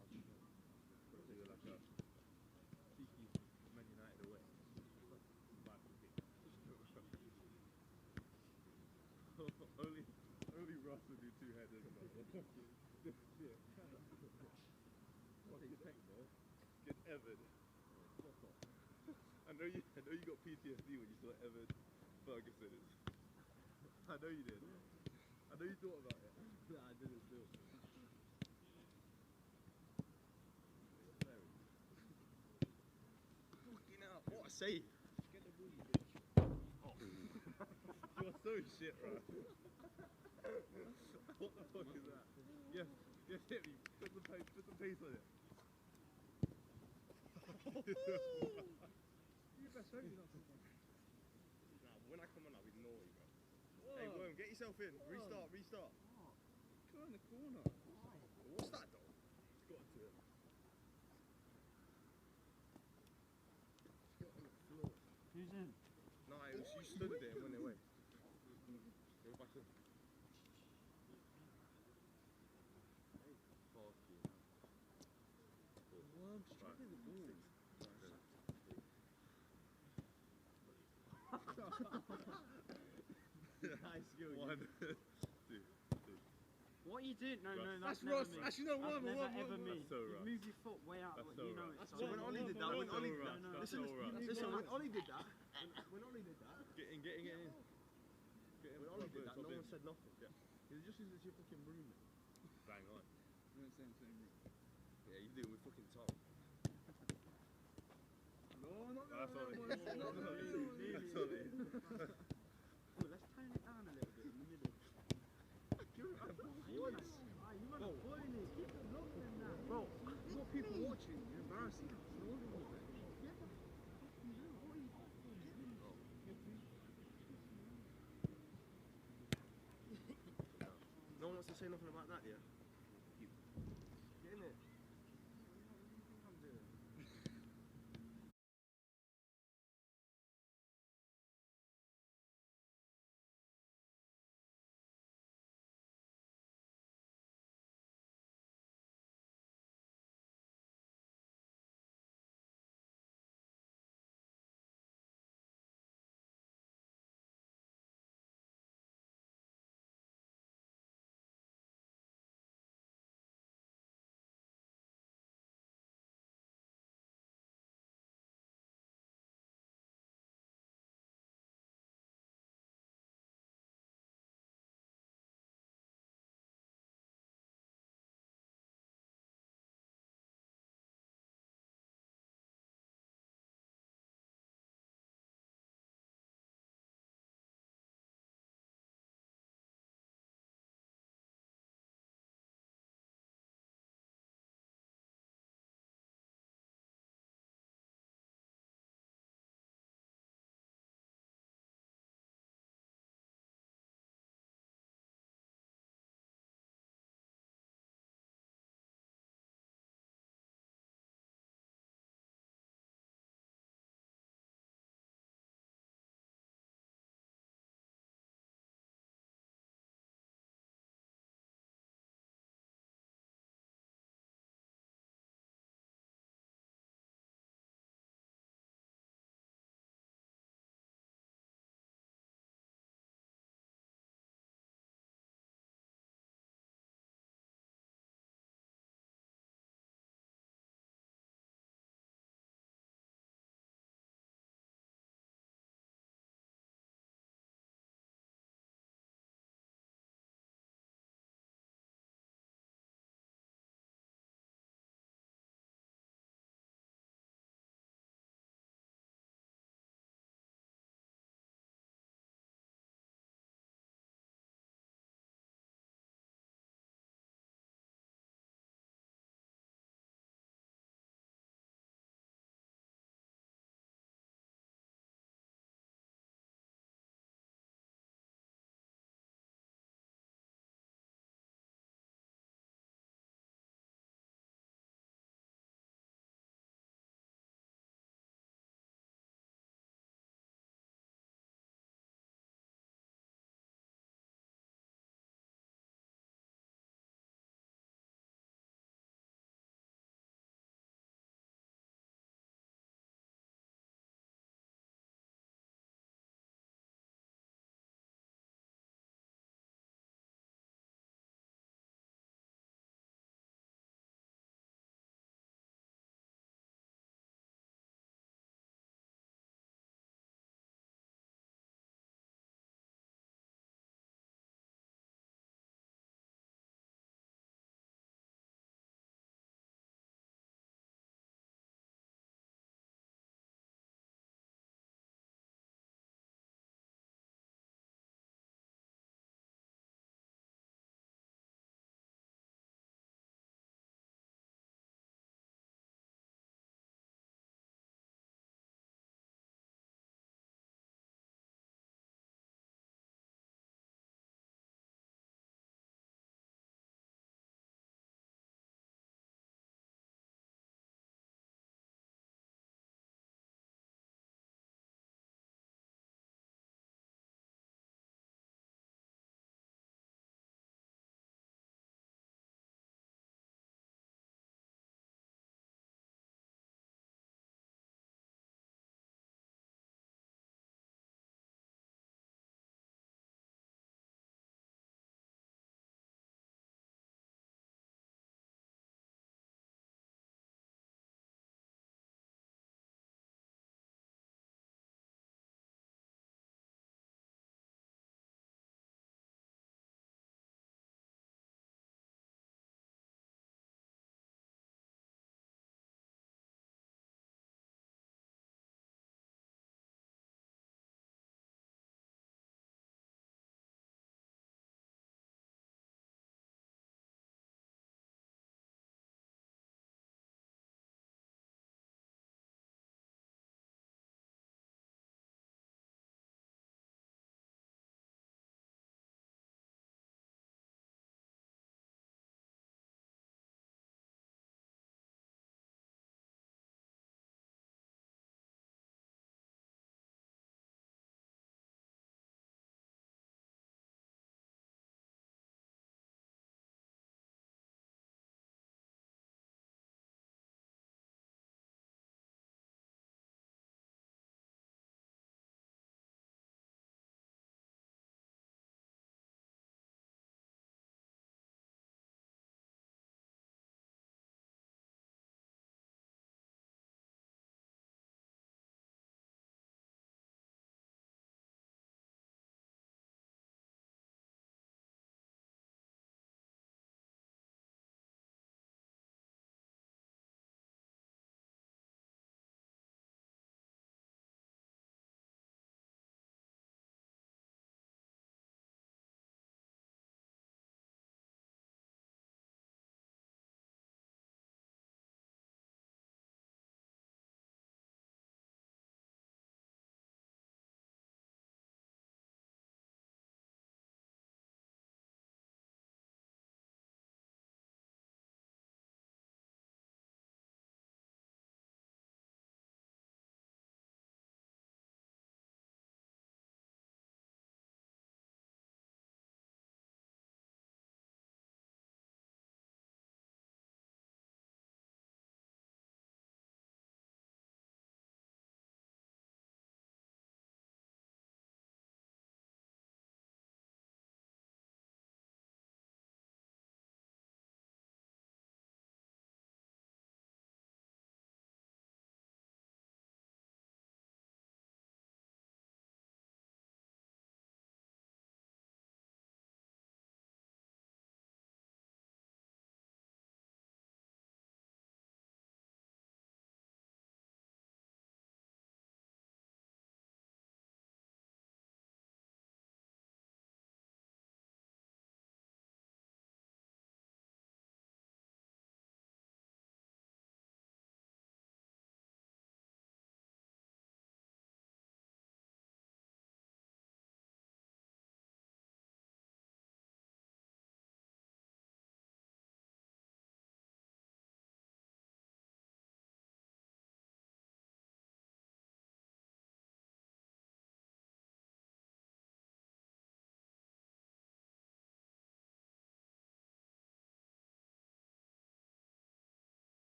two headers, bro. Yeah. Fucking heck, bro. Get Evan. I know you got PTSD when you saw Evan Ferguson. I know you did. I know you thought about it. Nah, I didn't still. Fucking hell, what a save! Get the ball, you bitch. Oh. You're so shit, bro. What the fuck is that? Yes, hit me. Put some pace on it. You best hope you're not someone. Nah, when I come on, I'll ignore you, bro. Hey, Worm, get yourself in. Restart. Go in the corner. What's that, though? It's got to it. Get on the floor. Who's in? Nah, it was, you stood there and went away. Go back in. Fucking hell. Worm, strike the ball. Nice skill. One, two. What are you doing? No, Russ. that's That's never Ross. me. Actually, no, That's one. never ever me. That's so You Russ. move your foot way out. That's Like, so you know Russ. it's So when Ollie did that, when Ollie did that, no, listen, That's when Ollie did that, when Ollie did that, Get in. Get in. when Ollie did that, Top no in. one said nothing. Yeah. He was just using your fucking roommate. Bang on. We weren't saying the same room. Yeah, you do it with fucking Tom. No, not That's that Ollie. one. That's Ollie. Oh, let's tone it down a little bit in the middle. Give him a You want to point it. Keep it longer than that. Bro, more people watching. You're embarrassing us. No one will watch. No one wants to say nothing about that, yeah? Get in there.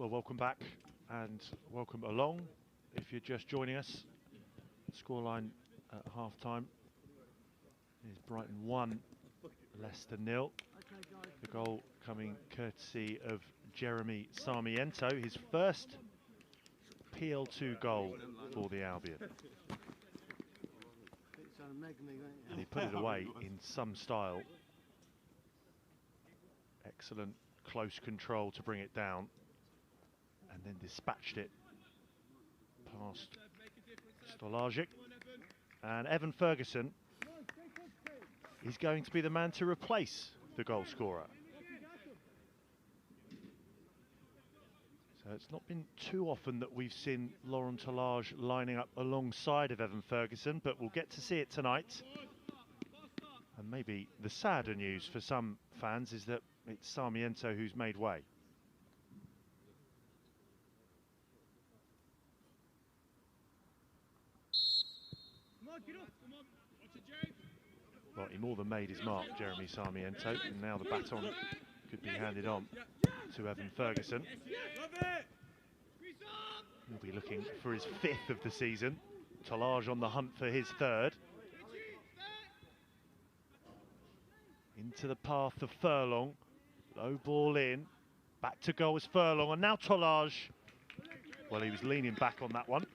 Well, welcome back and welcome along if you're just joining us. Scoreline at half-time is Brighton 1, Leicester 0. The goal coming courtesy of Jeremy Sarmiento, his first PL2 goal for the Albion. And he put it away in some style. Excellent close control to bring it down, and then dispatched it past Stolajic. And Evan Ferguson is going to be the man to replace the goal scorer. So it's not been too often that we've seen Laurent Tolage lining up alongside of Evan Ferguson, but we'll get to see it tonight. And maybe the sadder news for some fans is that it's Sarmiento who's made way. Well, he more than made his mark, Jeremy Sarmiento, and now the baton could be handed on to Evan Ferguson. He'll be looking for his 5th of the season. Tolage on the hunt for his 3rd. Into the path of Furlong. Low ball in. Back to goal is Furlong, and now Tolage. Well, he was leaning back on that one.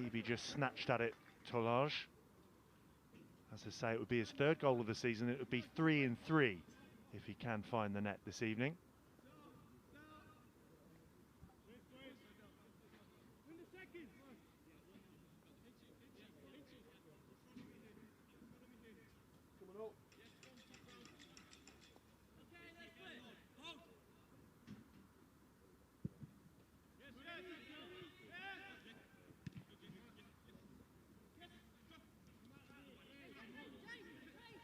Maybe just snatched at it, Tolage. As I say, it would be his 3rd goal of the season. It would be 3 in 3 if he can find the net this evening.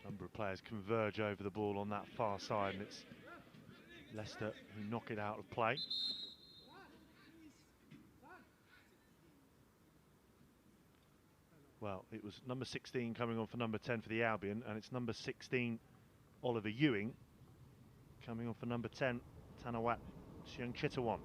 Number of players converge over the ball on that far side, and it's Leicester who knock it out of play. Well, it was number 16 coming on for number 10 for the Albion, and it's number 16 Oliver Ewing coming on for number 10 Tanawat Siang Chitawan.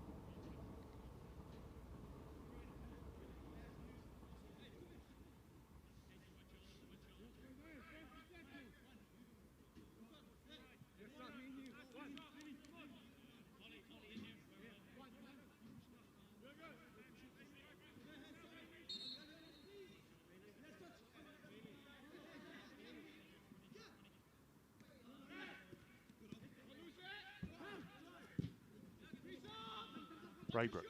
Braybrook.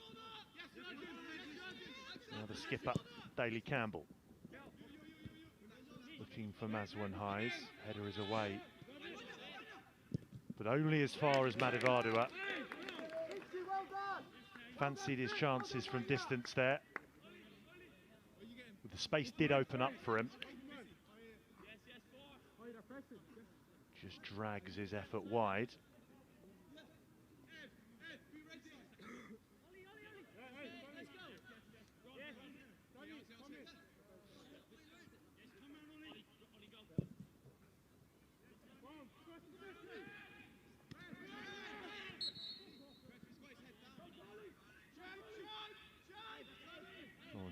Now the skipper, Daly Campbell. Looking for Mazwan Hayes. Header is away. But only as far as Madivadua. Fancied his chances from distance there. But the space did open up for him. Just drags his effort wide.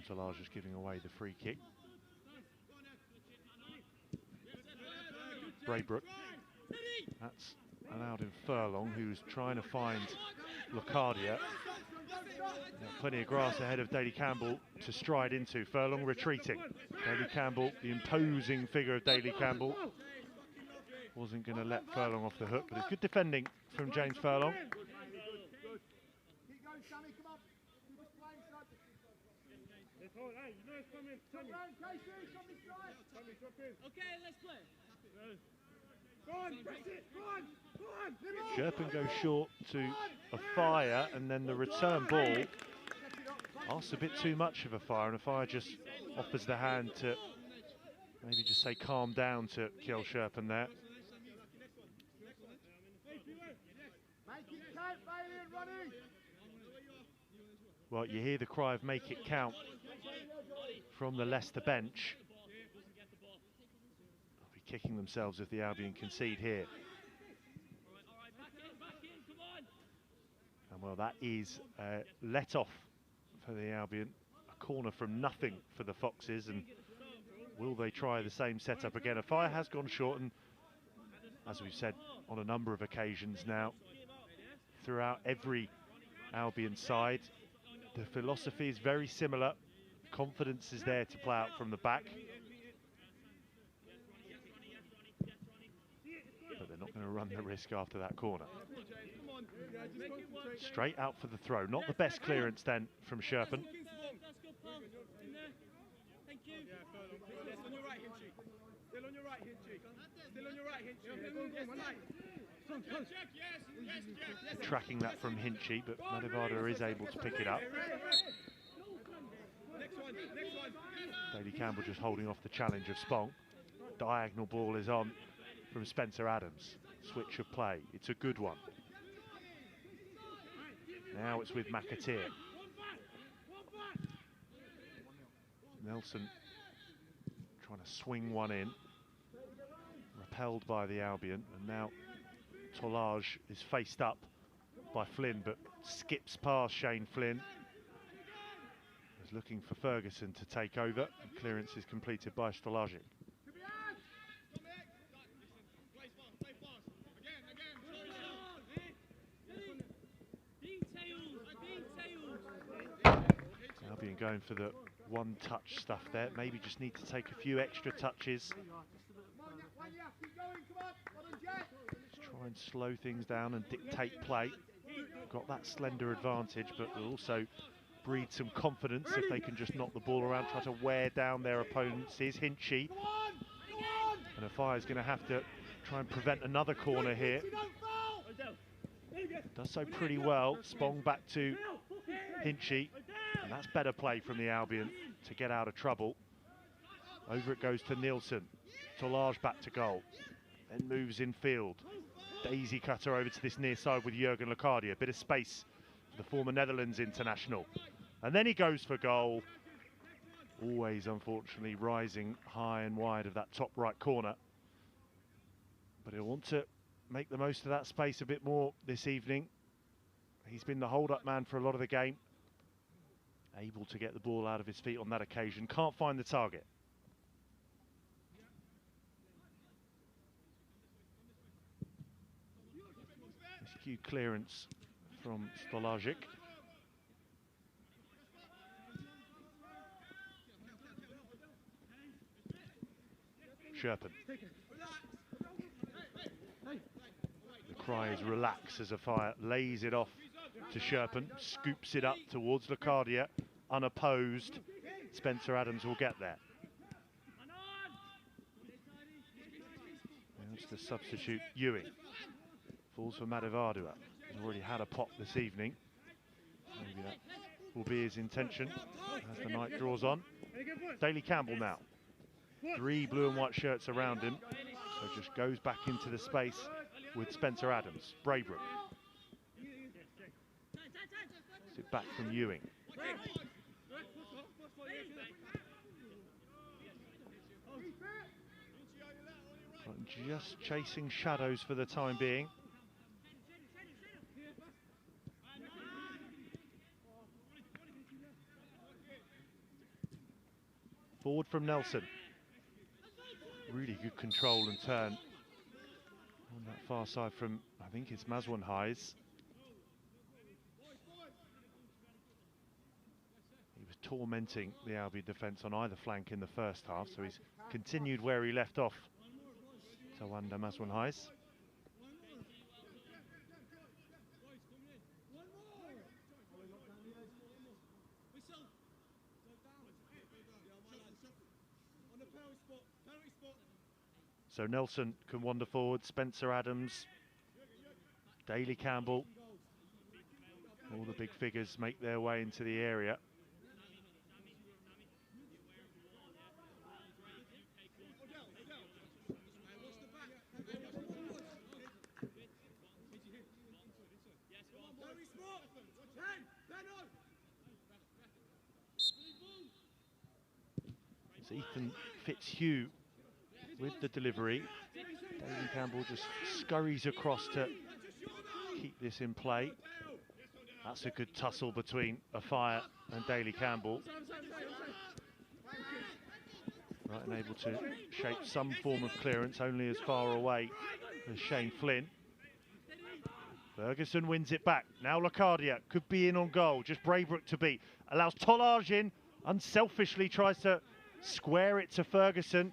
Tolage is giving away the free kick. Braybrook. That's allowed in Furlong, who's trying to find Locadia. Plenty of grass ahead of Daly Campbell to stride into. Furlong retreating. Daly Campbell, the imposing figure of Daly Campbell, wasn't going to let Furlong off the hook, but it's good defending from James Furlong. Okay, let's play. Sherpen goes short to a fire, and then the return ball asks a bit too much of a fire, and a fire just offers the hand to maybe just say calm down to Kjell Sherpen there. Well, you hear the cry of make it count from the Leicester bench. They'll be kicking themselves if the Albion concede here. And Well, that is let off for the Albion. A corner from nothing for the Foxes, and will they try the same setup again? A fire has gone short, and as we've said on a number of occasions now, throughout every Albion side, the philosophy is very similar. Confidence is there to play out from the back. But they're not going to run the risk after that corner. Straight out for the throw. Not the best clearance then from Sherpen. Tracking that from Hinchy, but Madivada is able to pick it up. Daly Campbell just holding off the challenge of Spong. Diagonal ball is on from Spencer Adams. Switch of play. It's a good one. Now it's with McAteer. Nelson trying to swing one in. Repelled by the Albion, and now Tolage is faced up by Flynn, but skips past Shane Flynn. Is looking for Ferguson to take over. The clearance is completed by Stolajic. Albion going for the one-touch stuff there. Maybe just need to take a few extra touches. Just try and slow things down and dictate play. Got that slender advantage, but will also breed some confidence if they can just knock the ball around, try to wear down their opponents. Here's Hinchy. And Afaya's going to have to try and prevent another corner here. Does so pretty well. Spong back to Hinchy. And that's better play from the Albion to get out of trouble. Over it goes to Nielsen. Tolage back to goal. Then moves in field. Daisy cutter over to this near side with Jurgen Locadia. A bit of space for the former Netherlands international. And then he goes for goal. Always, unfortunately, rising high and wide of that top right corner. But he'll want to make the most of that space a bit more this evening. He's been the hold-up man for a lot of the game. Able to get the ball out of his feet on that occasion. Can't find the target. Rescue clearance from Stolajic. Sherpen. The cry is relax as Afaya lays it off to Sherpen, scoops it up towards Locadia, unopposed. Spencer Adams will get there. That's the substitute Ewing. Falls for Madivadua. He's already had a pop this evening. Maybe that will be his intention as the night draws on. Daly Campbell now. 3 blue and white shirts around him. So just goes back into the space with Spencer Adams. Braybrook. It back from Ewing. Just chasing shadows for the time being. Forward from Nelson. Really good control and turn on that far side from, I think it's Mazwan Hayes. He was tormenting the Albion defence on either flank in the first half, so he's continued where he left off. Tawanda Mazwan Hayes. So Nelson can wander forward, Spencer Adams, Daly Campbell. All the big figures make their way into the area. It's Ethan Fitzhugh with the delivery. Daly Campbell just scurries across to keep this in play. That's a good tussle between Afire and Daly Campbell. Right, and able to shape some form of clearance, only as far away as Shane Flynn. Ferguson wins it back. Now Locadia could be in on goal. Just Braybrook to beat. Allows Tollage in. Unselfishly tries to square it to Ferguson.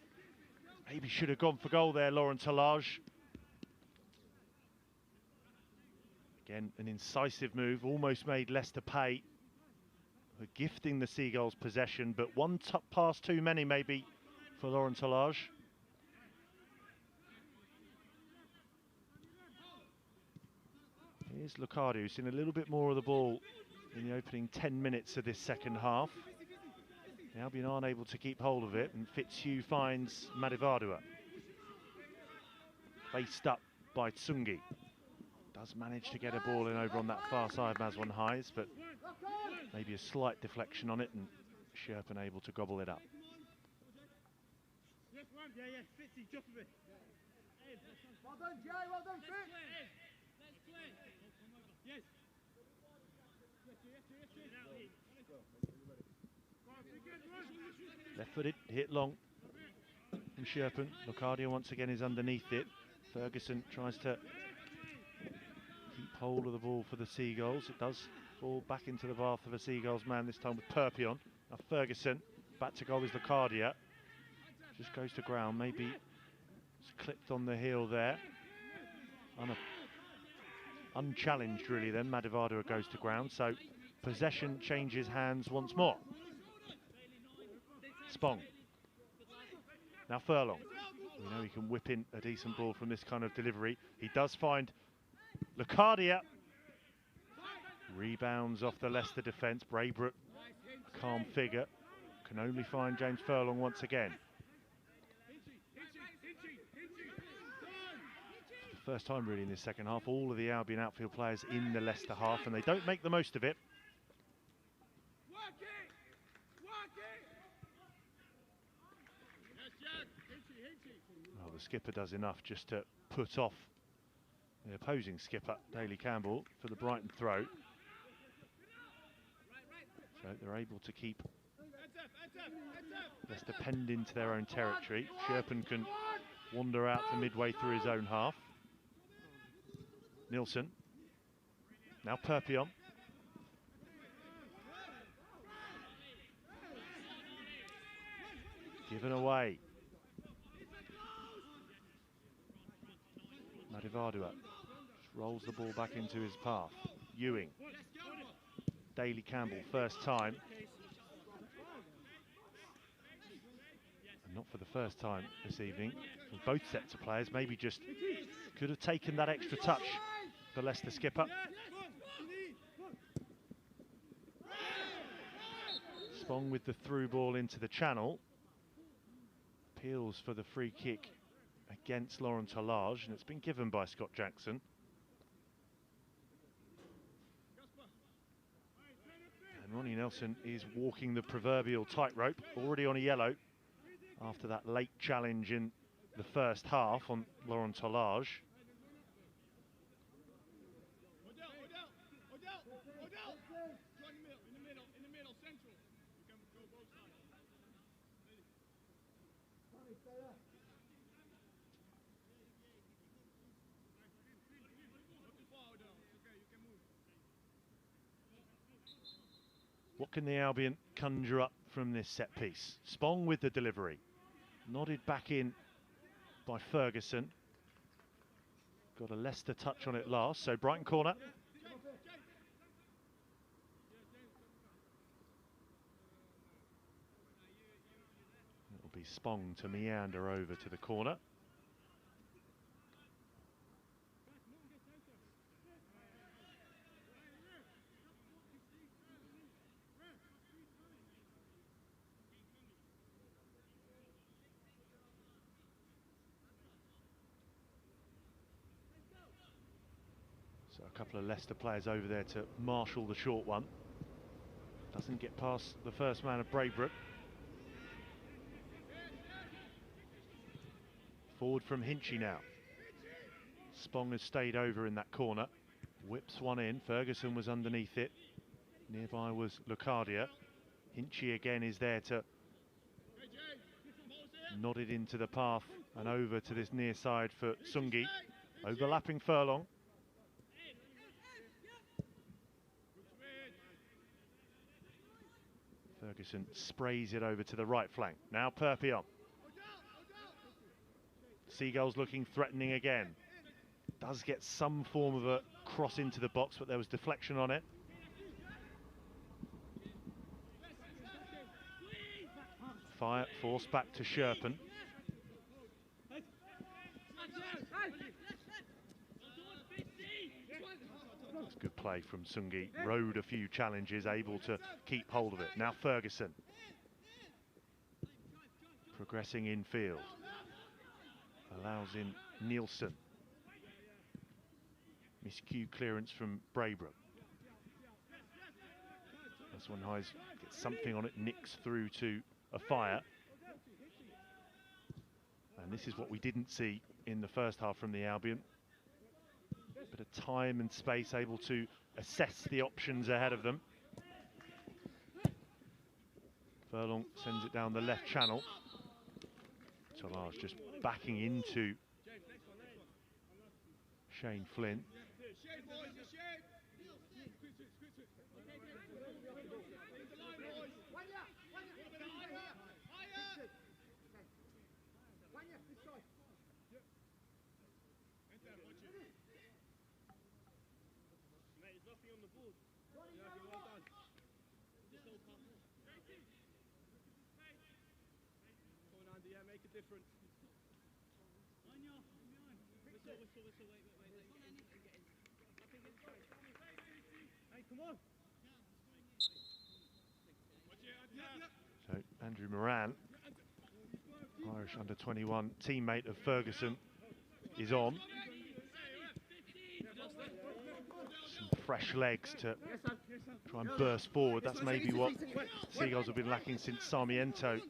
Maybe should have gone for goal there, Lauren Tollage. Again, an incisive move. Almost made Leicester pay. We're gifting the Seagulls possession, but one pass too many maybe for Lauren Tollage. Here's Locadia, who's seen a little bit more of the ball in the opening 10 minutes of this second half. The Albion aren't able to keep hold of it, and Fitzhugh finds Madivadua. Faced up by Tsungi. Does manage to get a ball in over on that far side, Mazwan Highs, but maybe a slight deflection on it, and Sherpen able to gobble it up. Well done, Jay, well done, Fitz! Yes. Left-footed, hit long from Sherpen. Locadia once again is underneath it. Ferguson tries to keep hold of the ball for the Seagulls. It does fall back into the path of a Seagulls man, this time with Perpion. Now Ferguson, back to goal is Locadia. Just goes to ground, maybe it's clipped on the heel there. Unchallenged really then, Madivadua goes to ground, so possession changes hands once more. Spong. Now Furlong. We know he can whip in a decent ball from this kind of delivery. He does find Locadia. Rebounds off the Leicester defence. Braybrook, a calm figure, can only find James Furlong once again. First time really in this second half, all of the Albion outfield players in the Leicester half, and they don't make the most of it. Well, the skipper does enough just to put off the opposing skipper, Daly Campbell, for the Brighton throw. So they're able to keep Leicester penned into their own territory. Sherpen can wander out to midway through his own half. Nilsson. Now Perpion. Given away. Madivadua just rolls the ball back into his path. Ewing. Daly Campbell, first time. And not for the first time this evening. Both sets of players maybe just could have taken that extra touch, the Leicester skipper. Spong with the through ball into the channel. Appeals for the free kick against Lauren Tollage, and it's been given by Scott Jackson. And Ronnie Nelson is walking the proverbial tightrope, already on a yellow after that late challenge in the first half on Lauren Tollage. What can the Albion conjure up from this set piece? Spong with the delivery. Nodded back in by Ferguson. Got a Leicester touch on it last, so Brighton corner. It'll be Spong to meander over to the corner. So a couple of Leicester players over there to marshal the short one. Doesn't get past the first man of Braybrook. Forward from Hinchy now. Spong has stayed over in that corner. Whips one in. Ferguson was underneath it. Nearby was Lucardia. Hinchy again is there to nod it into the path and over to this near side for Sungi. Overlapping Furlong. Ferguson sprays it over to the right flank. Now Perpion. Seagulls looking threatening again. Does get some form of a cross into the box, but there was deflection on it. Fire forced back to Sherpen. That's good play from Sungi. Rode a few challenges, able to keep hold of it. Now Ferguson. Progressing infield. Allows in Nielsen. Miscue clearance from Braybrook. This one gets something on it, nicks through to a Fire. And this is what we didn't see in the first half from the Albion. Bit of time and space, able to assess the options ahead of them. Furlong sends it down the left channel. Tolage just backing into Shane Flynn. Make a difference. Hey, come on. So Andrew Moran, Irish under-21 teammate of Ferguson, is on. Some fresh legs to try and burst forward. That's maybe what Seagulls have been lacking since Sarmiento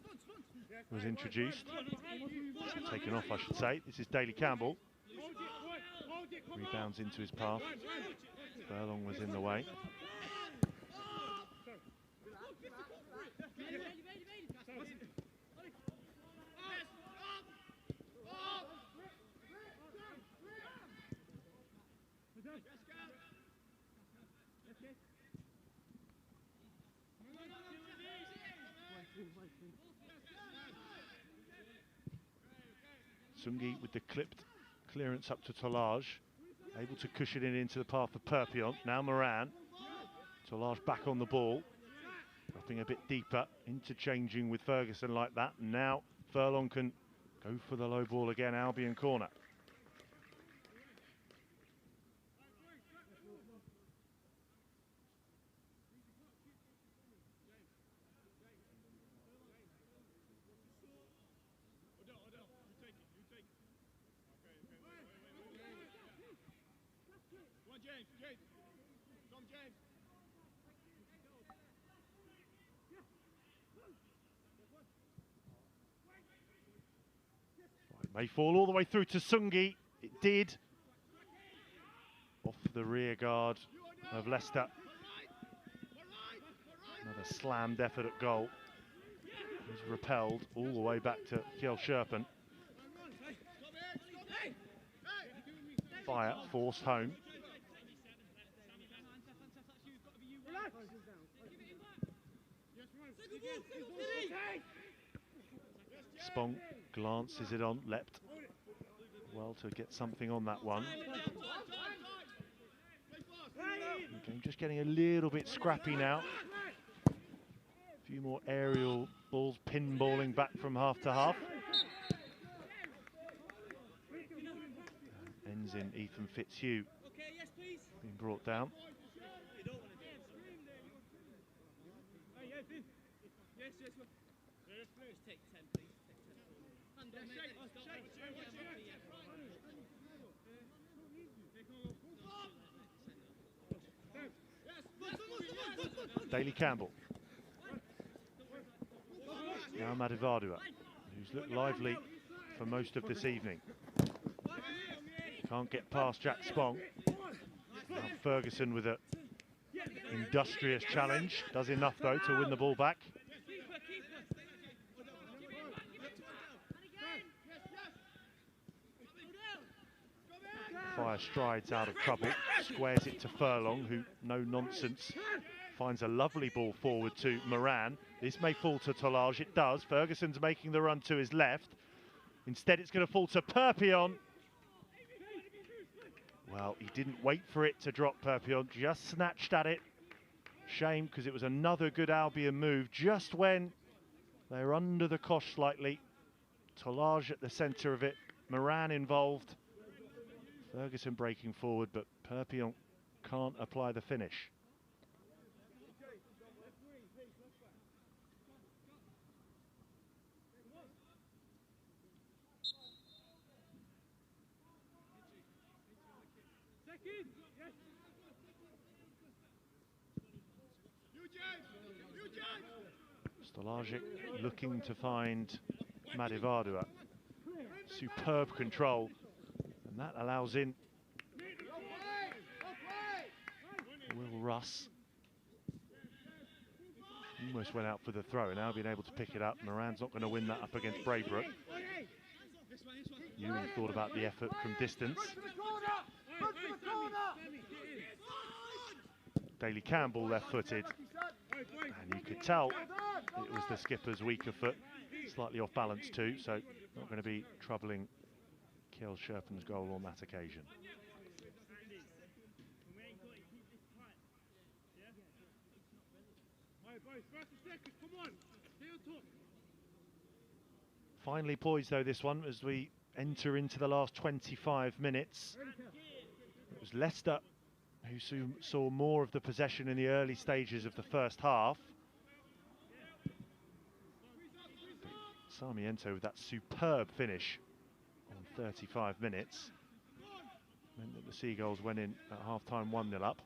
was introduced. Taken off, I should say. This is Daly Campbell. Rebounds into his path. Furlong was in the way. Sungi with the clipped clearance up to Tolage, able to cushion it into the path of Perpion. Now Moran. Tolage back on the ball, dropping a bit deeper, interchanging with Ferguson like that. And now Furlong can go for the low ball again, Albion corner. May fall all the way through to Sungi. It did. Off the rear guard of Leicester. Another slammed effort at goal. He's repelled all the way back to Kjell Sherpen. Fire forced home. Spong glances it on, leapt well to get something on that one. Okay, just getting a little bit scrappy now. A few more aerial balls pinballing back from half to half. Ends in Ethan Fitzhugh being brought down. Daly Campbell. Now Madivadua, who's looked lively for most of this evening. Can't get past Jack Spong. Now Ferguson with a industrious challenge. Does enough though to win the ball back. Fire strides out of trouble, squares it to Furlong, who, no nonsense, finds a lovely ball forward to Moran. This may fall to Tolage, it does. Ferguson's making the run to his left. Instead it's going to fall to Perpion. Well, he didn't wait for it to drop Perpion, just snatched at it. Shame, because it was another good Albion move, just when they're under the cosh slightly. Tolage at the centre of it, Moran involved. Ferguson breaking forward, but Perpion can't apply the finish. Stolajic looking to find Madivadua. Superb control, and that allows in Will Russ. Almost went out for the throw, now being able to pick it up. Moran's not going to win that up against Braybrook. Ewing thought about the effort from distance. Daly Campbell left-footed, and you could tell it was the skipper's weaker foot, slightly off balance too, so not going to be troubling Kjell Scherpen's goal on that occasion. Finally poised though this one as we enter into the last 25 minutes. It was Leicester who saw more of the possession in the early stages of the first half. Sarmiento with that superb finish on 35 minutes meant that the Seagulls went in at half-time 1-0 up.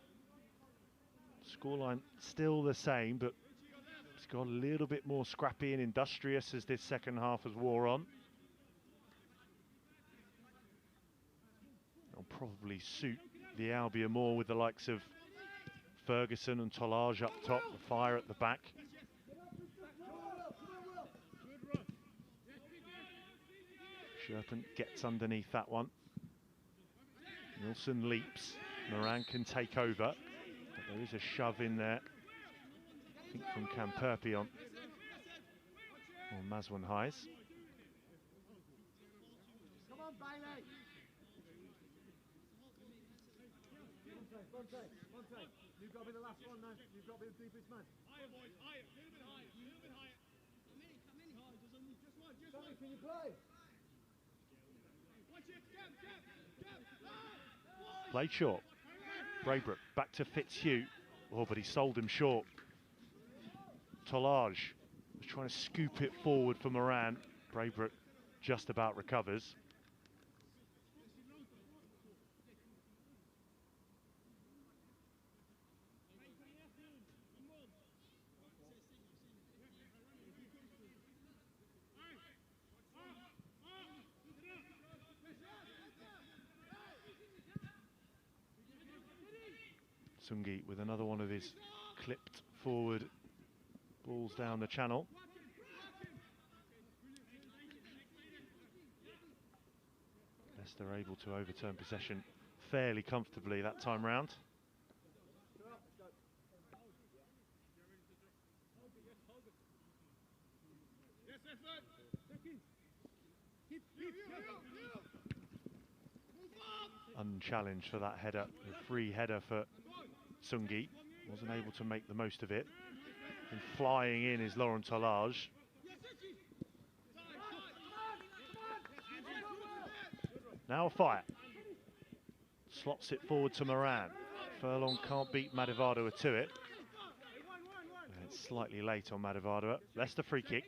Scoreline still the same, but it's got a little bit more scrappy and industrious as this second half has wore on. It'll probably suit the Albion more with the likes of Ferguson and Tolage up top, the fire at the back. Scherpen gets underneath that one. Nilsson leaps. Moran can take over, but there is a shove in there, I think from Camperpion or Maswan Highs. Come on, Bailey! Monte, you've got to be the last one, man. You've got to be the deepest man. Higher, boys, higher. A little bit higher, a little bit higher. Come in. No, just one. Sammy, can you play? Watch it, jump. Played short. Braybrook back to Fitzhugh. Oh, but he sold him short. Tolage was trying to scoop it forward for Moran. Braybrook just about recovers. Sungi with another one of his clipped forward balls down the channel. Leicester able to overturn possession fairly comfortably that time round. Unchallenged for that header, a free header for Sungi, wasn't able to make the most of it. And flying in is Laurent Tolage. Now a fire. Slots it forward to Moran. Furlong can't beat Madivadua to it. And it's slightly late on Madivadua. Leicester free kick.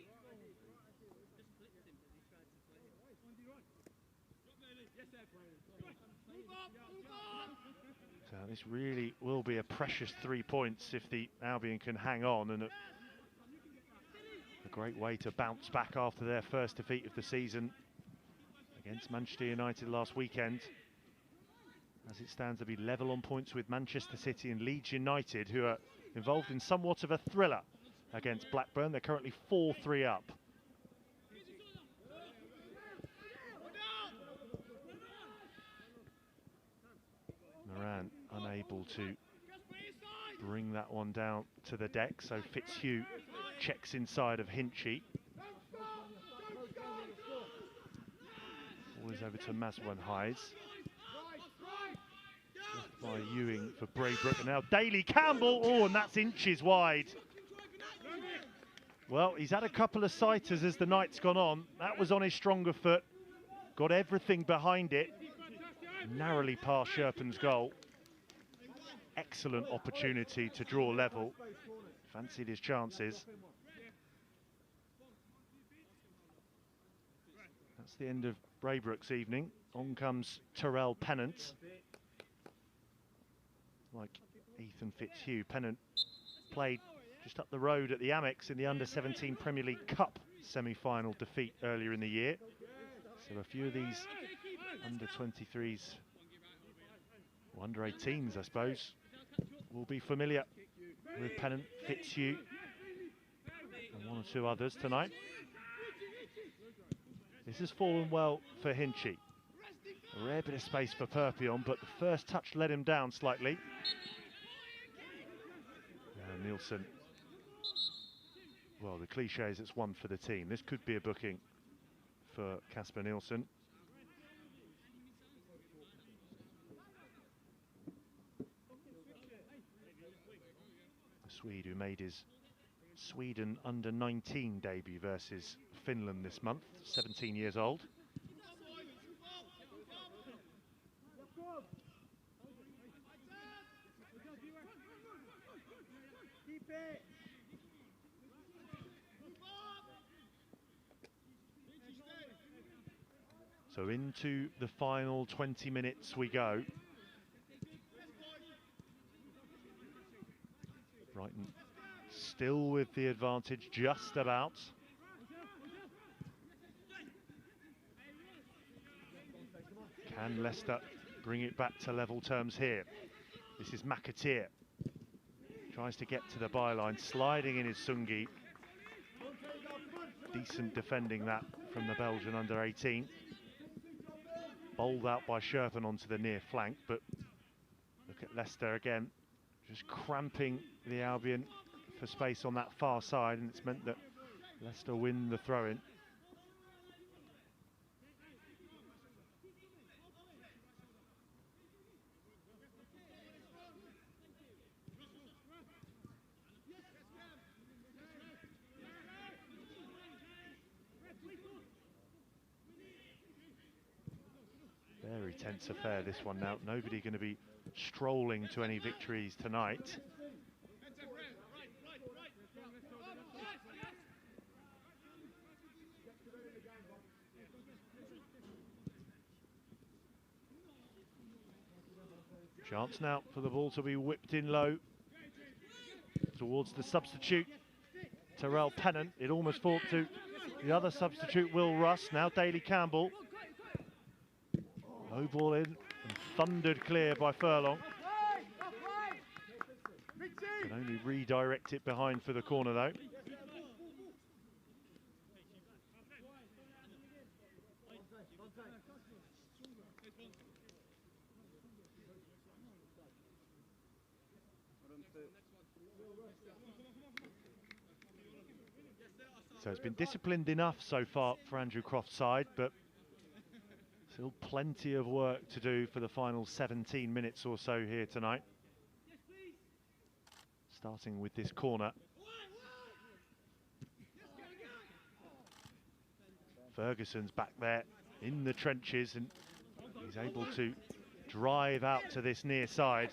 So this really will be a precious 3 points if the Albion can hang on, and a great way to bounce back after their first defeat of the season against Manchester United last weekend. as it stands, to be level on points with Manchester City and Leeds United, who are involved in somewhat of a thriller against Blackburn. They're currently 4-3 up. Moran unable to bring that one down to the deck, so Fitzhugh checks inside of Hinchy. Always over to Maswan Highs. Left by Ewing for Braybrook, and now Daly Campbell. Oh, and that's inches wide. Well, he's had a couple of sighters as the night's gone on. That was on his stronger foot. Got everything behind it. Narrowly past Sherpen's goal. Excellent opportunity to draw level. Fancied his chances. That's the end of Braybrook's evening. On comes Terrell Pennant. Like Ethan Fitzhugh, Pennant played just up the road at the Amex in the Under-17 Premier League Cup semi-final defeat earlier in the year. So a few of these Under-23s, or Under-18s I suppose, will be familiar with Pennant, Fitzhugh and one or two others tonight. This has fallen well for Hinchy. A rare bit of space for Perpion, but the first touch let him down slightly. Nielsen, well, the cliche is it's one for the team. This could be a booking for Kasper Nielsen. The Swede who made his Sweden Under-19 debut versus Finland this month, 17 years old. So into the final 20 minutes we go. Brighton still with the advantage, just about. Can Leicester bring it back to level terms here? This is McAteer. Tries to get to the byline, sliding in his Sungi. Decent defending that from the Belgian Under-18. Bowled out by Sherpen onto the near flank, but look at Leicester again, just cramping the Albion for space on that far side, and it's meant that Leicester win the throw-in. Very tense affair, this one now. Nobody going to be strolling to any victories tonight. Chance now for the ball to be whipped in low towards the substitute, Terrell Pennant. It almost fought to the other substitute, Will Russ. Now Daly Campbell. Low ball in and thundered clear by Furlong. Can only redirect it behind for the corner though. So it's been disciplined enough so far for Andrew Croft's side, but still plenty of work to do for the final 17 minutes or so here tonight. Starting with this corner. Ferguson's back there in the trenches and he's able to drive out to this near side,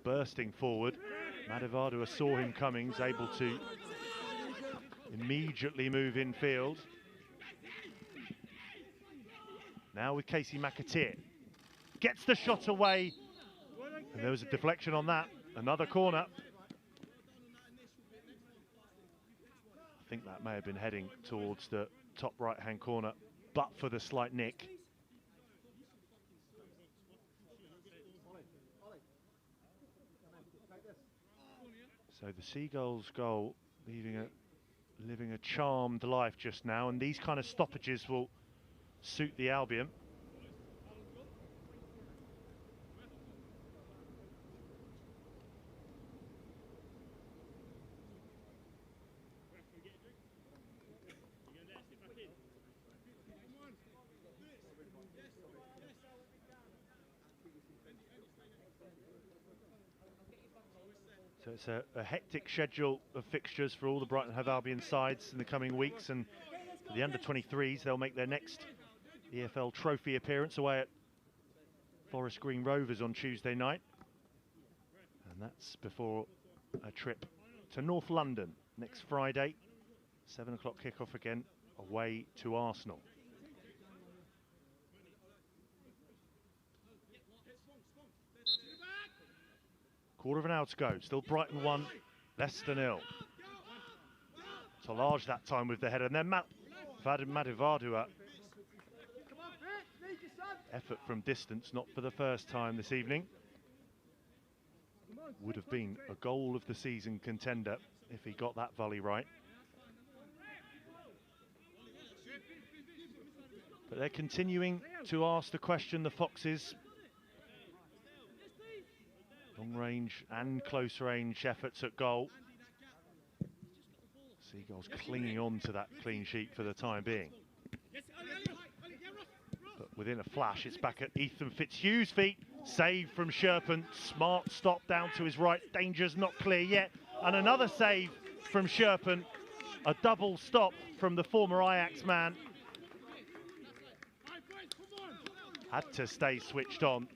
bursting forward. Madivadua saw him coming, he's able to immediately move infield. Now with Casey McAteer. Gets the shot away. And there was a deflection on that. Another corner. I think that may have been heading towards the top right-hand corner, but for the slight nick. So the Seagulls' goal living a charmed life just now, and these kind of stoppages will suit the Albion. So it's a hectic schedule of fixtures for all the Brighton Hove Albion sides in the coming weeks, and for the under-23s they'll make their next EFL trophy appearance away at Forest Green Rovers on Tuesday night, and that's before a trip to North London next Friday, 7 o'clock kickoff again, away to Arsenal. Quarter of an hour to go, still Brighton 1, Leicester 0. Solage that time with the header, and then Madivardua. Effort from distance, not for the first time this evening. Would have been a goal of the season contender if he got that volley right. But they're continuing to ask the question, the Foxes. Long range and close range efforts at goal. Seagulls clinging on to that clean sheet for the time being. But within a flash, it's back at Ethan Fitzhugh's feet. Save from Sherpen. Smart stop down to his right. Danger's not clear yet. And another save from Sherpen. A double stop from the former Ajax man. Had to stay switched on.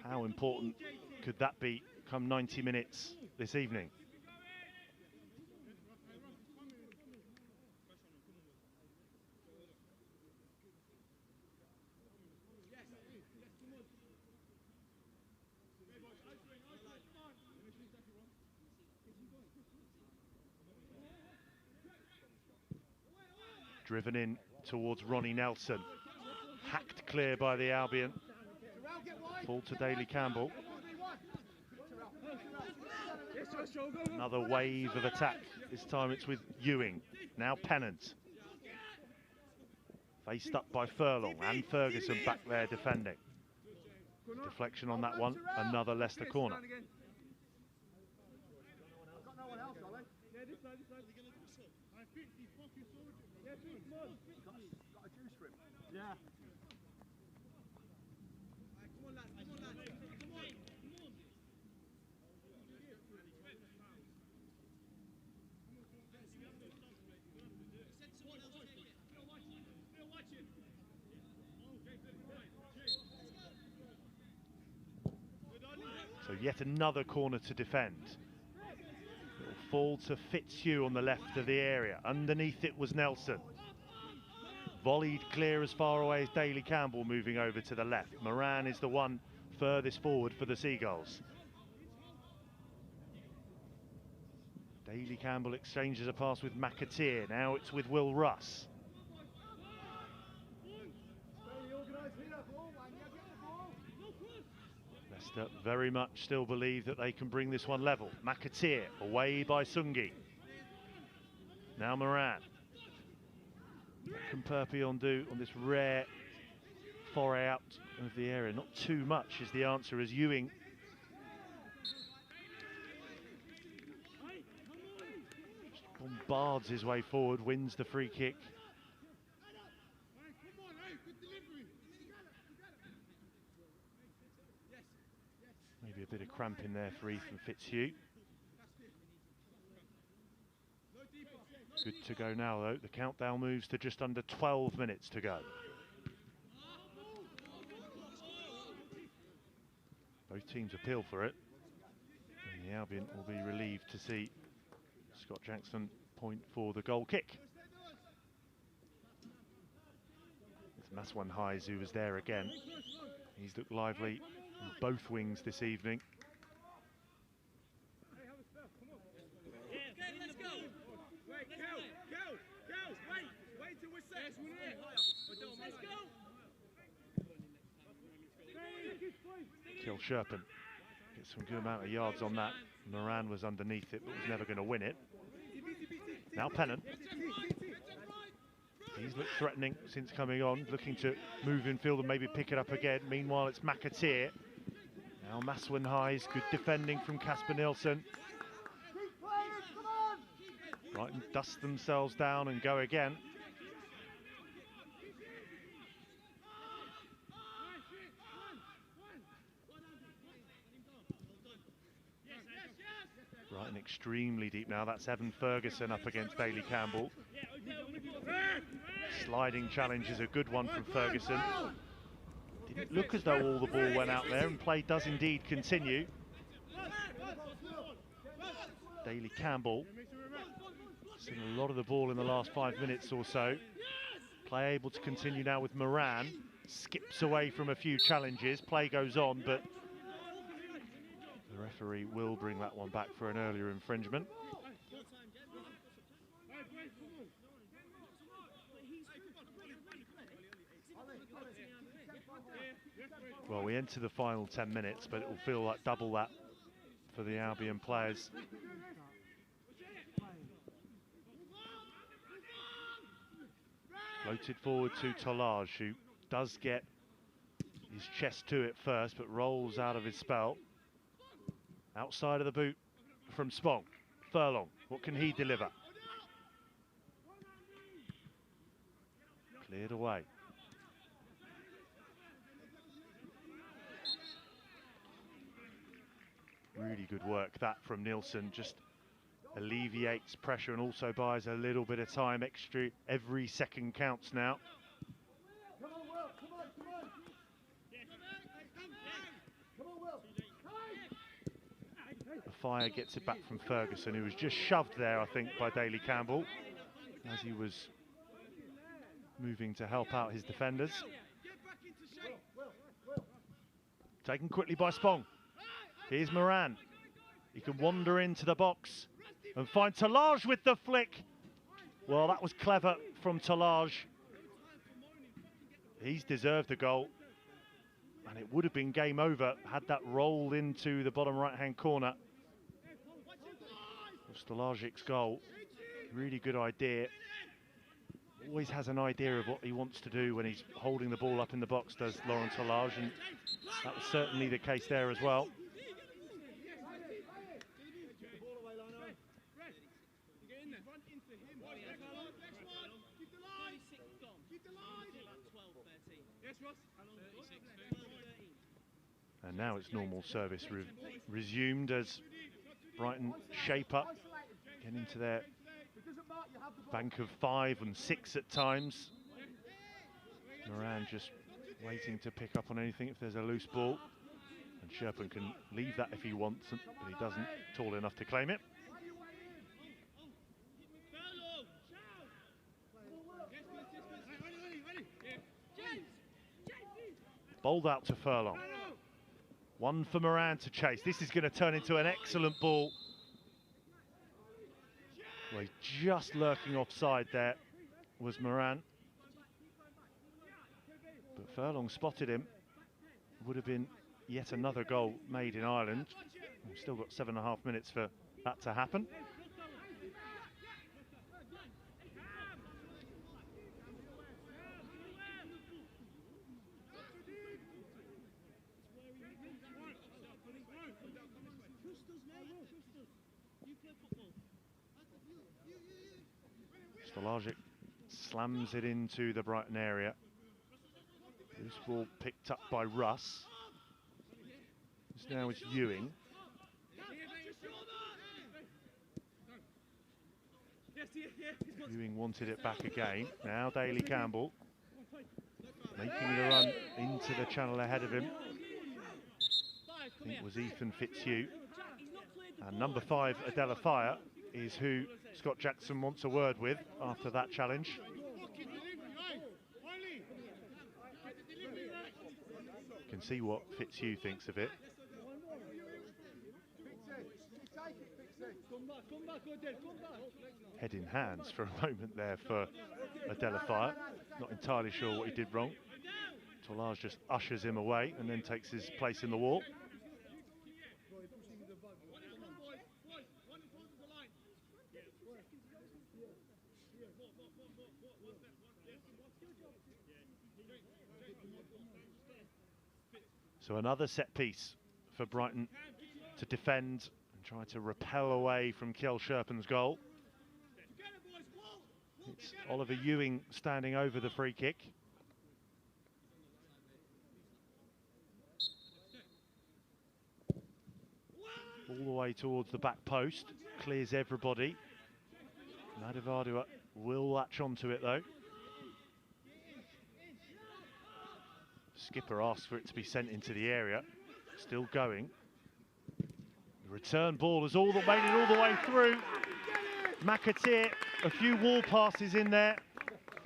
How important could that be come 90 minutes this evening? Driven in towards Ronnie Nelson. Hacked clear by the Albion. Ball to Daly Campbell. Another wave of attack. This time it's with Ewing. Now Pennant. Faced up by Furlong and Ferguson back there defending. Deflection on that one. Another Leicester corner. Yeah. So yet another corner to defend. It will fall to Fitzhugh on the left of the area. Underneath it was Nelson. Volleyed clear as far away as Daly Campbell, moving over to the left. Moran is the one furthest forward for the Seagulls. Daly Campbell exchanges a pass with McAteer. Now it's with Will Russ. Leicester very much still believe that they can bring this one level. McAteer away by Sungi. Now Moran. What can Perpignan do on this rare foray out of the area? Not too much is the answer, as Ewing just bombards his way forward, wins the free kick. Maybe a bit of cramp in there for Ethan Fitzhugh. Good to go now, though. The countdown moves to just under 12 minutes to go. Both teams appeal for it. And the Albion will be relieved to see Scott Jackson point for the goal kick. It's Maswan Hayes who was there again. He's looked lively on both wings this evening. Kill Sherpen Get some good amount of yards on that. Moran was underneath it, but was never going to win it. Now Pennant. He's looked threatening since coming on, looking to move in field and maybe pick it up again. Meanwhile, it's McAteer. Now Maswin Highs, good defending from Casper Nilsson. Brighton dust themselves down and go again. Brighton extremely deep now. That's Evan Ferguson up against Daly Campbell. Sliding challenge is a good one from Ferguson. Didn't look as though all the ball went out there, and play does indeed continue. Daly Campbell seen a lot of the ball in the last 5 minutes or so. Play able to continue now with Moran. Skips away from a few challenges. Play goes on, but the referee will bring that one back for an earlier infringement. Well, we enter the final 10 minutes, but it will feel like double that for the Albion players. Floated forward to Tolaj, who does get his chest to it first, but rolls out of his spell. Outside of the boot from Spong. Furlong, what can he deliver? Cleared away. Really good work that from Nilsson, just alleviates pressure and also buys a little bit of time extra. Every second counts now. The fire gets it back from Ferguson, who was just shoved there, I think, by Daly Campbell as he was moving to help out his defenders. Taken quickly by Spong. Here's Moran. He can wander into the box and find Tolaj with the flick. Well, that was clever from Tolaj. He's deserved the goal. And it would have been game over had that rolled into the bottom right-hand corner. Stolajic's goal. Really good idea. Always has an idea of what he wants to do when he's holding the ball up in the box, does Laurent Tolaj, and that was certainly the case there as well. And now it's normal service resumed as Brighton shape up, get into their bank of 5 and 6 at times. Moran just waiting to pick up on anything if there's a loose ball. And Sherpen can leave that if he wants, but he doesn't, tall enough to claim it. Bowled out to Furlong. One for Moran to chase. This is going to turn into an excellent ball. Well, he's just lurking offside there was Moran. But Furlong spotted him. Would have been yet another goal made in Ireland. We've still got 7.5 minutes for that to happen. Stolajic slams it into the Brighton area. This ball picked up by Russ. This now is Ewing. Ewing wanted it back again. Now Daly Campbell making the run into the channel ahead of him. I think it was Ethan Fitzhugh. And number 5, Adela Fire, is who Scott Jackson wants a word with after that challenge. You can see what Fitzhugh thinks of it. Head in hands for a moment there for Adela Fire. Not entirely sure what he did wrong. Tolaj just ushers him away and then takes his place in the wall. So another set piece for Brighton to defend and try to repel away from Kjell Scherpen's goal. It's Oliver Ewing standing over the free kick. All the way towards the back post, clears everybody. Madivadua will latch onto it though. Skipper asks for it to be sent into the area. Still going. The return ball has made it all the way through. McAteer, a few wall passes in there.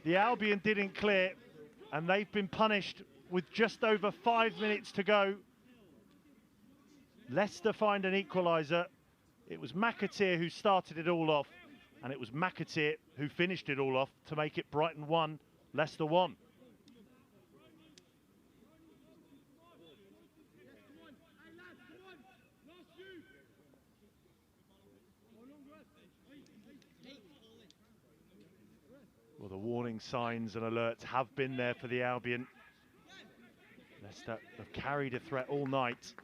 The Albion didn't clear, and they've been punished with just over 5 minutes to go. Leicester find an equaliser. It was McAteer who started it all off, and it was McAteer who finished it all off to make it Brighton 1, Leicester 1. Well, the warning signs and alerts have been there for the Albion. Leicester have carried a threat all night.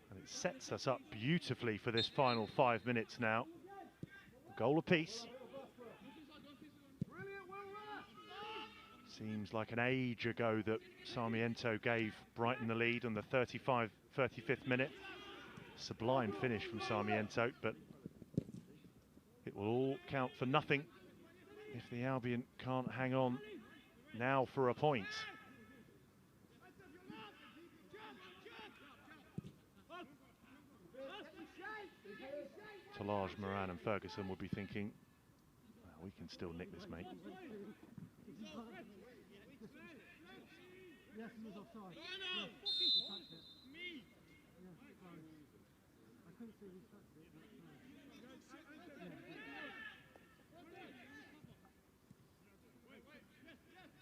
And it sets us up beautifully for this final 5 minutes now. A goal apiece. Seems like an age ago that Sarmiento gave Brighton the lead on the 35th minute. Sublime finish from Sarmiento, but it will all count for nothing if the Albion can't hang on now for a point. Talage, Moran and Ferguson would be thinking, well, we can still nick this, mate.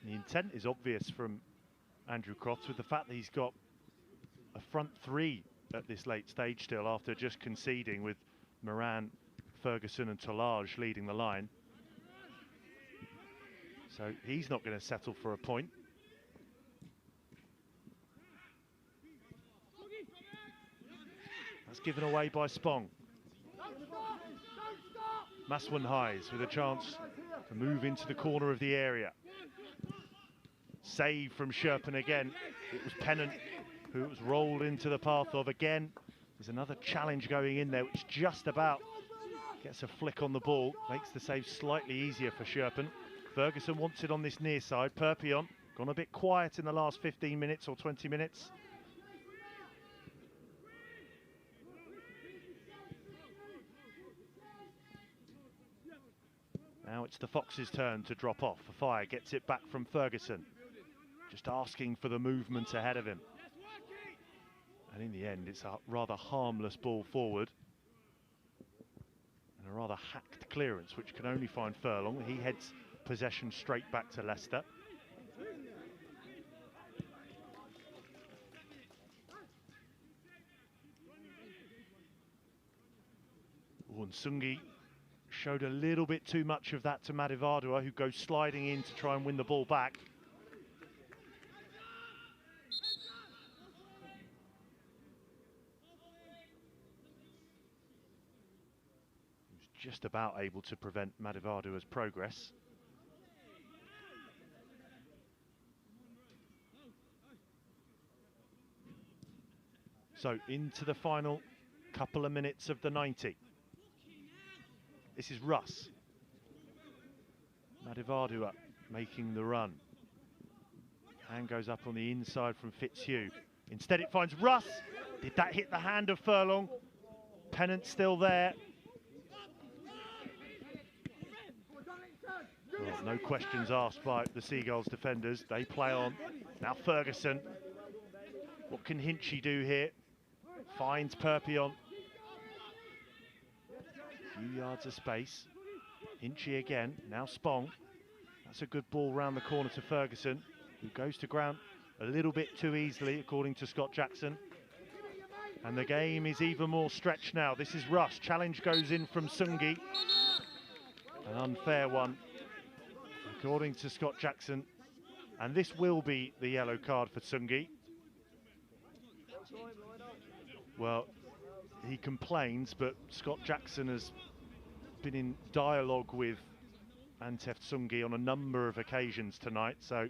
The intent is obvious from Andrew Crofts with the fact that he's got a front three at this late stage still after just conceding, with Moran, Ferguson and Talage leading the line. So he's not going to settle for a point. That's given away by Spong. Maswan Hayes with a chance to move into the corner of the area. Save from Scherpen again. It was Pennant who was rolled into the path of again. There's another challenge going in there, which just about gets a flick on the ball. Makes the save slightly easier for Scherpen. Ferguson wants it on this near side. Perpion gone a bit quiet in the last 15 minutes or 20 minutes. Now it's the Fox's turn to drop off. Fafaya gets it back from Ferguson. Just asking for the movement ahead of him. And in the end, it's a rather harmless ball forward. And a rather hacked clearance, which can only find Furlong. He heads possession straight back to Leicester. Unsungi showed a little bit too much of that to Madivadua, who goes sliding in to try and win the ball back. He was just about able to prevent Madivadua's progress. So into the final couple of minutes of the 90. This is Russ. Madivadua making the run. Hand goes up on the inside from Fitzhugh. Instead it finds Russ. Did that hit the hand of Furlong? Pennant still there. Well, no questions asked by the Seagulls defenders. They play on. Now Ferguson. What can Hinchy do here? Finds Perpion. Few yards of space. Hinchy again. Now Spong. That's a good ball round the corner to Ferguson, who goes to ground a little bit too easily, according to Scott Jackson. And the game is even more stretched now. This is Rush. Challenge goes in from Sungi. An unfair one, according to Scott Jackson. And this will be the yellow card for Sungi. Well, he complains, but Scott Jackson has been in dialogue with Antef Sungi on a number of occasions tonight, so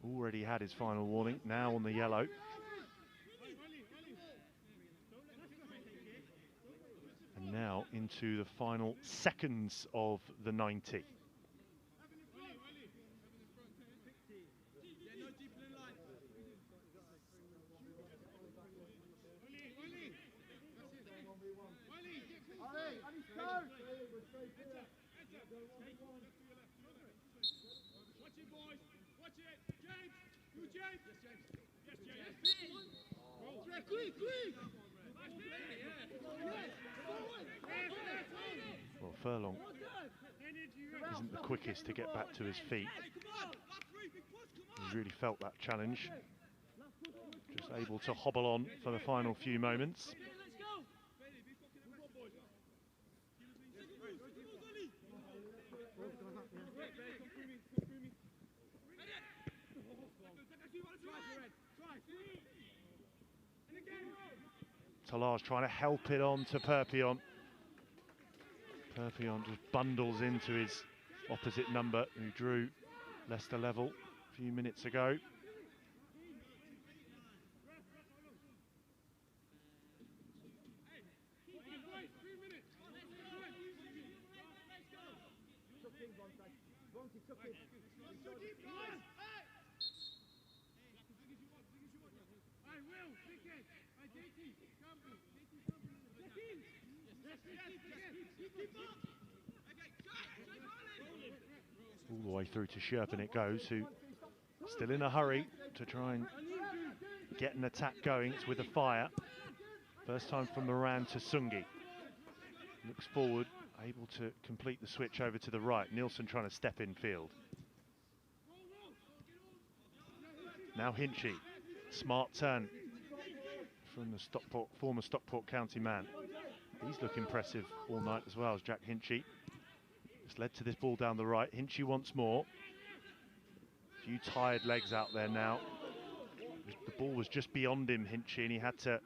already had his final warning, now on the yellow. And now into the final seconds of the 90. Well, Furlong isn't the quickest to get back to his feet. He really felt that challenge. Just able to hobble on for the final few moments. Talage trying to help it on to Perpion. Perpion just bundles into his opposite number, who drew Leicester level a few minutes ago. All the way through to Sherpen it goes, who still in a hurry to try and get an attack going. It's with a fire. First time from Moran to Sungi. Looks forward, able to complete the switch over to the right. Nielsen trying to step in field. Now Hinchy, smart turn from the Stockport, former Stockport County man. He's looked impressive all night as well as Jack Hinchy. It's led to this ball down the right. Hinchy once more. A few tired legs out there now. The ball was just beyond him, Hinchy, and he had to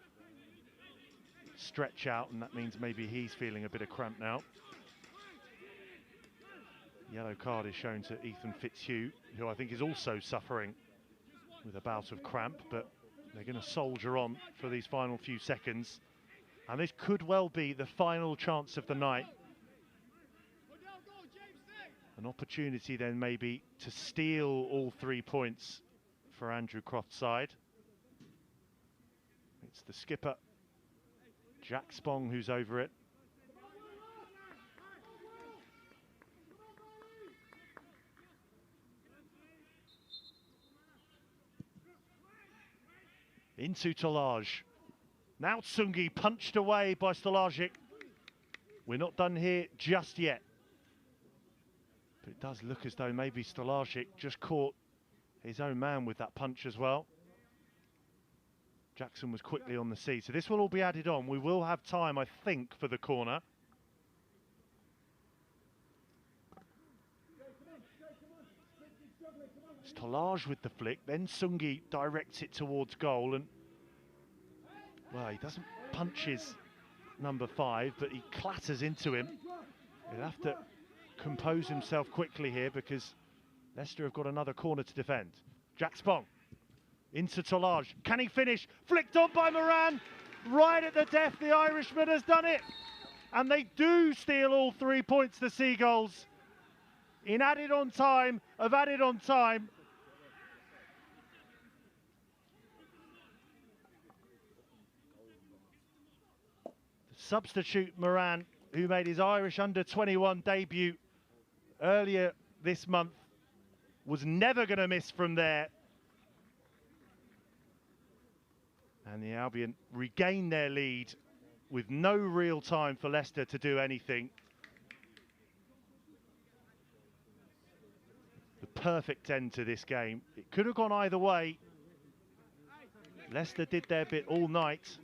stretch out, and that means maybe he's feeling a bit of cramp now. Yellow card is shown to Ethan Fitzhugh, who I think is also suffering with a bout of cramp, but they're going to soldier on for these final few seconds. And this could well be the final chance of the night. An opportunity then maybe to steal all 3 points for Andrew Croft's side. It's the skipper, Jack Spong, who's over it. Into Talage. Now Tsungi punched away by Stolajic. We're not done here just yet. But it does look as though maybe Stolajic just caught his own man with that punch as well. Jackson was quickly on the seat. So this will all be added on. We will have time, I think, for the corner. Stolage with the flick, then Tsungi directs it towards goal, and well, he doesn't punch his number 5, but he clatters into him. He'll have to compose himself quickly here because Leicester have got another corner to defend. Jack Spong into Talage. Can he finish? Flicked on by Moran. Right at the death, the Irishman has done it. And they do steal all 3 points, the Seagulls. In added on time, of added on time. The substitute Moran, who made his Irish under-21 debut earlier this month, was never going to miss from there. And the Albion regain their lead with no real time for Leicester to do anything. The perfect end to this game. It could have gone either way. Leicester did their bit all night.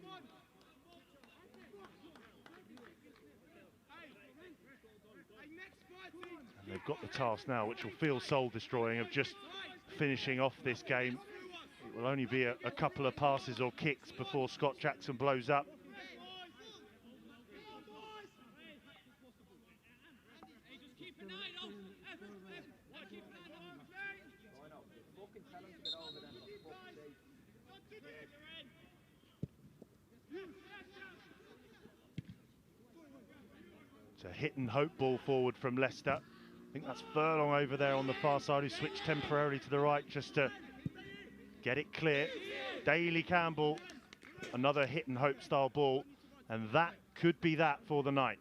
And they've got the task now, which will feel soul-destroying, of just finishing off this game. It will only be a couple of passes or kicks before Scott Jackson blows up. It's a hit and hope ball forward from Leicester. I think that's Furlong over there on the far side, who switched temporarily to the right just to get it clear. Daly Campbell, another hit and hope style ball, and that could be that for the night.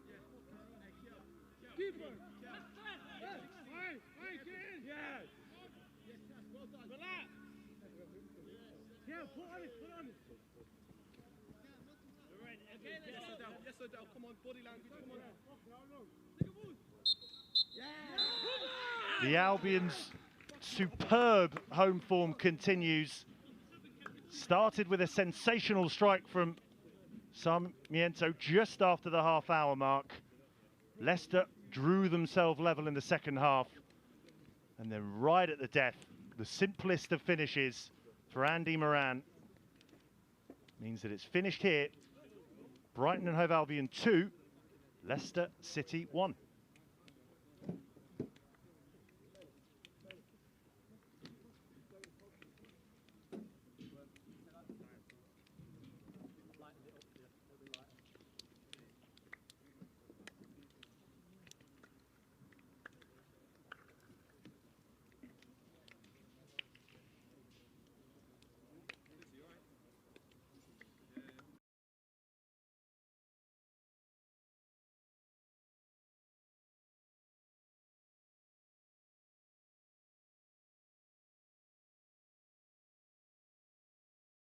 The Albion's superb home form continues. Started with a sensational strike from Sarmiento just after the half-hour mark. Leicester drew themselves level in the second half. And then right at the death, the simplest of finishes for Andy Moran means that it's finished here. Brighton and Hove Albion 2, Leicester City 1.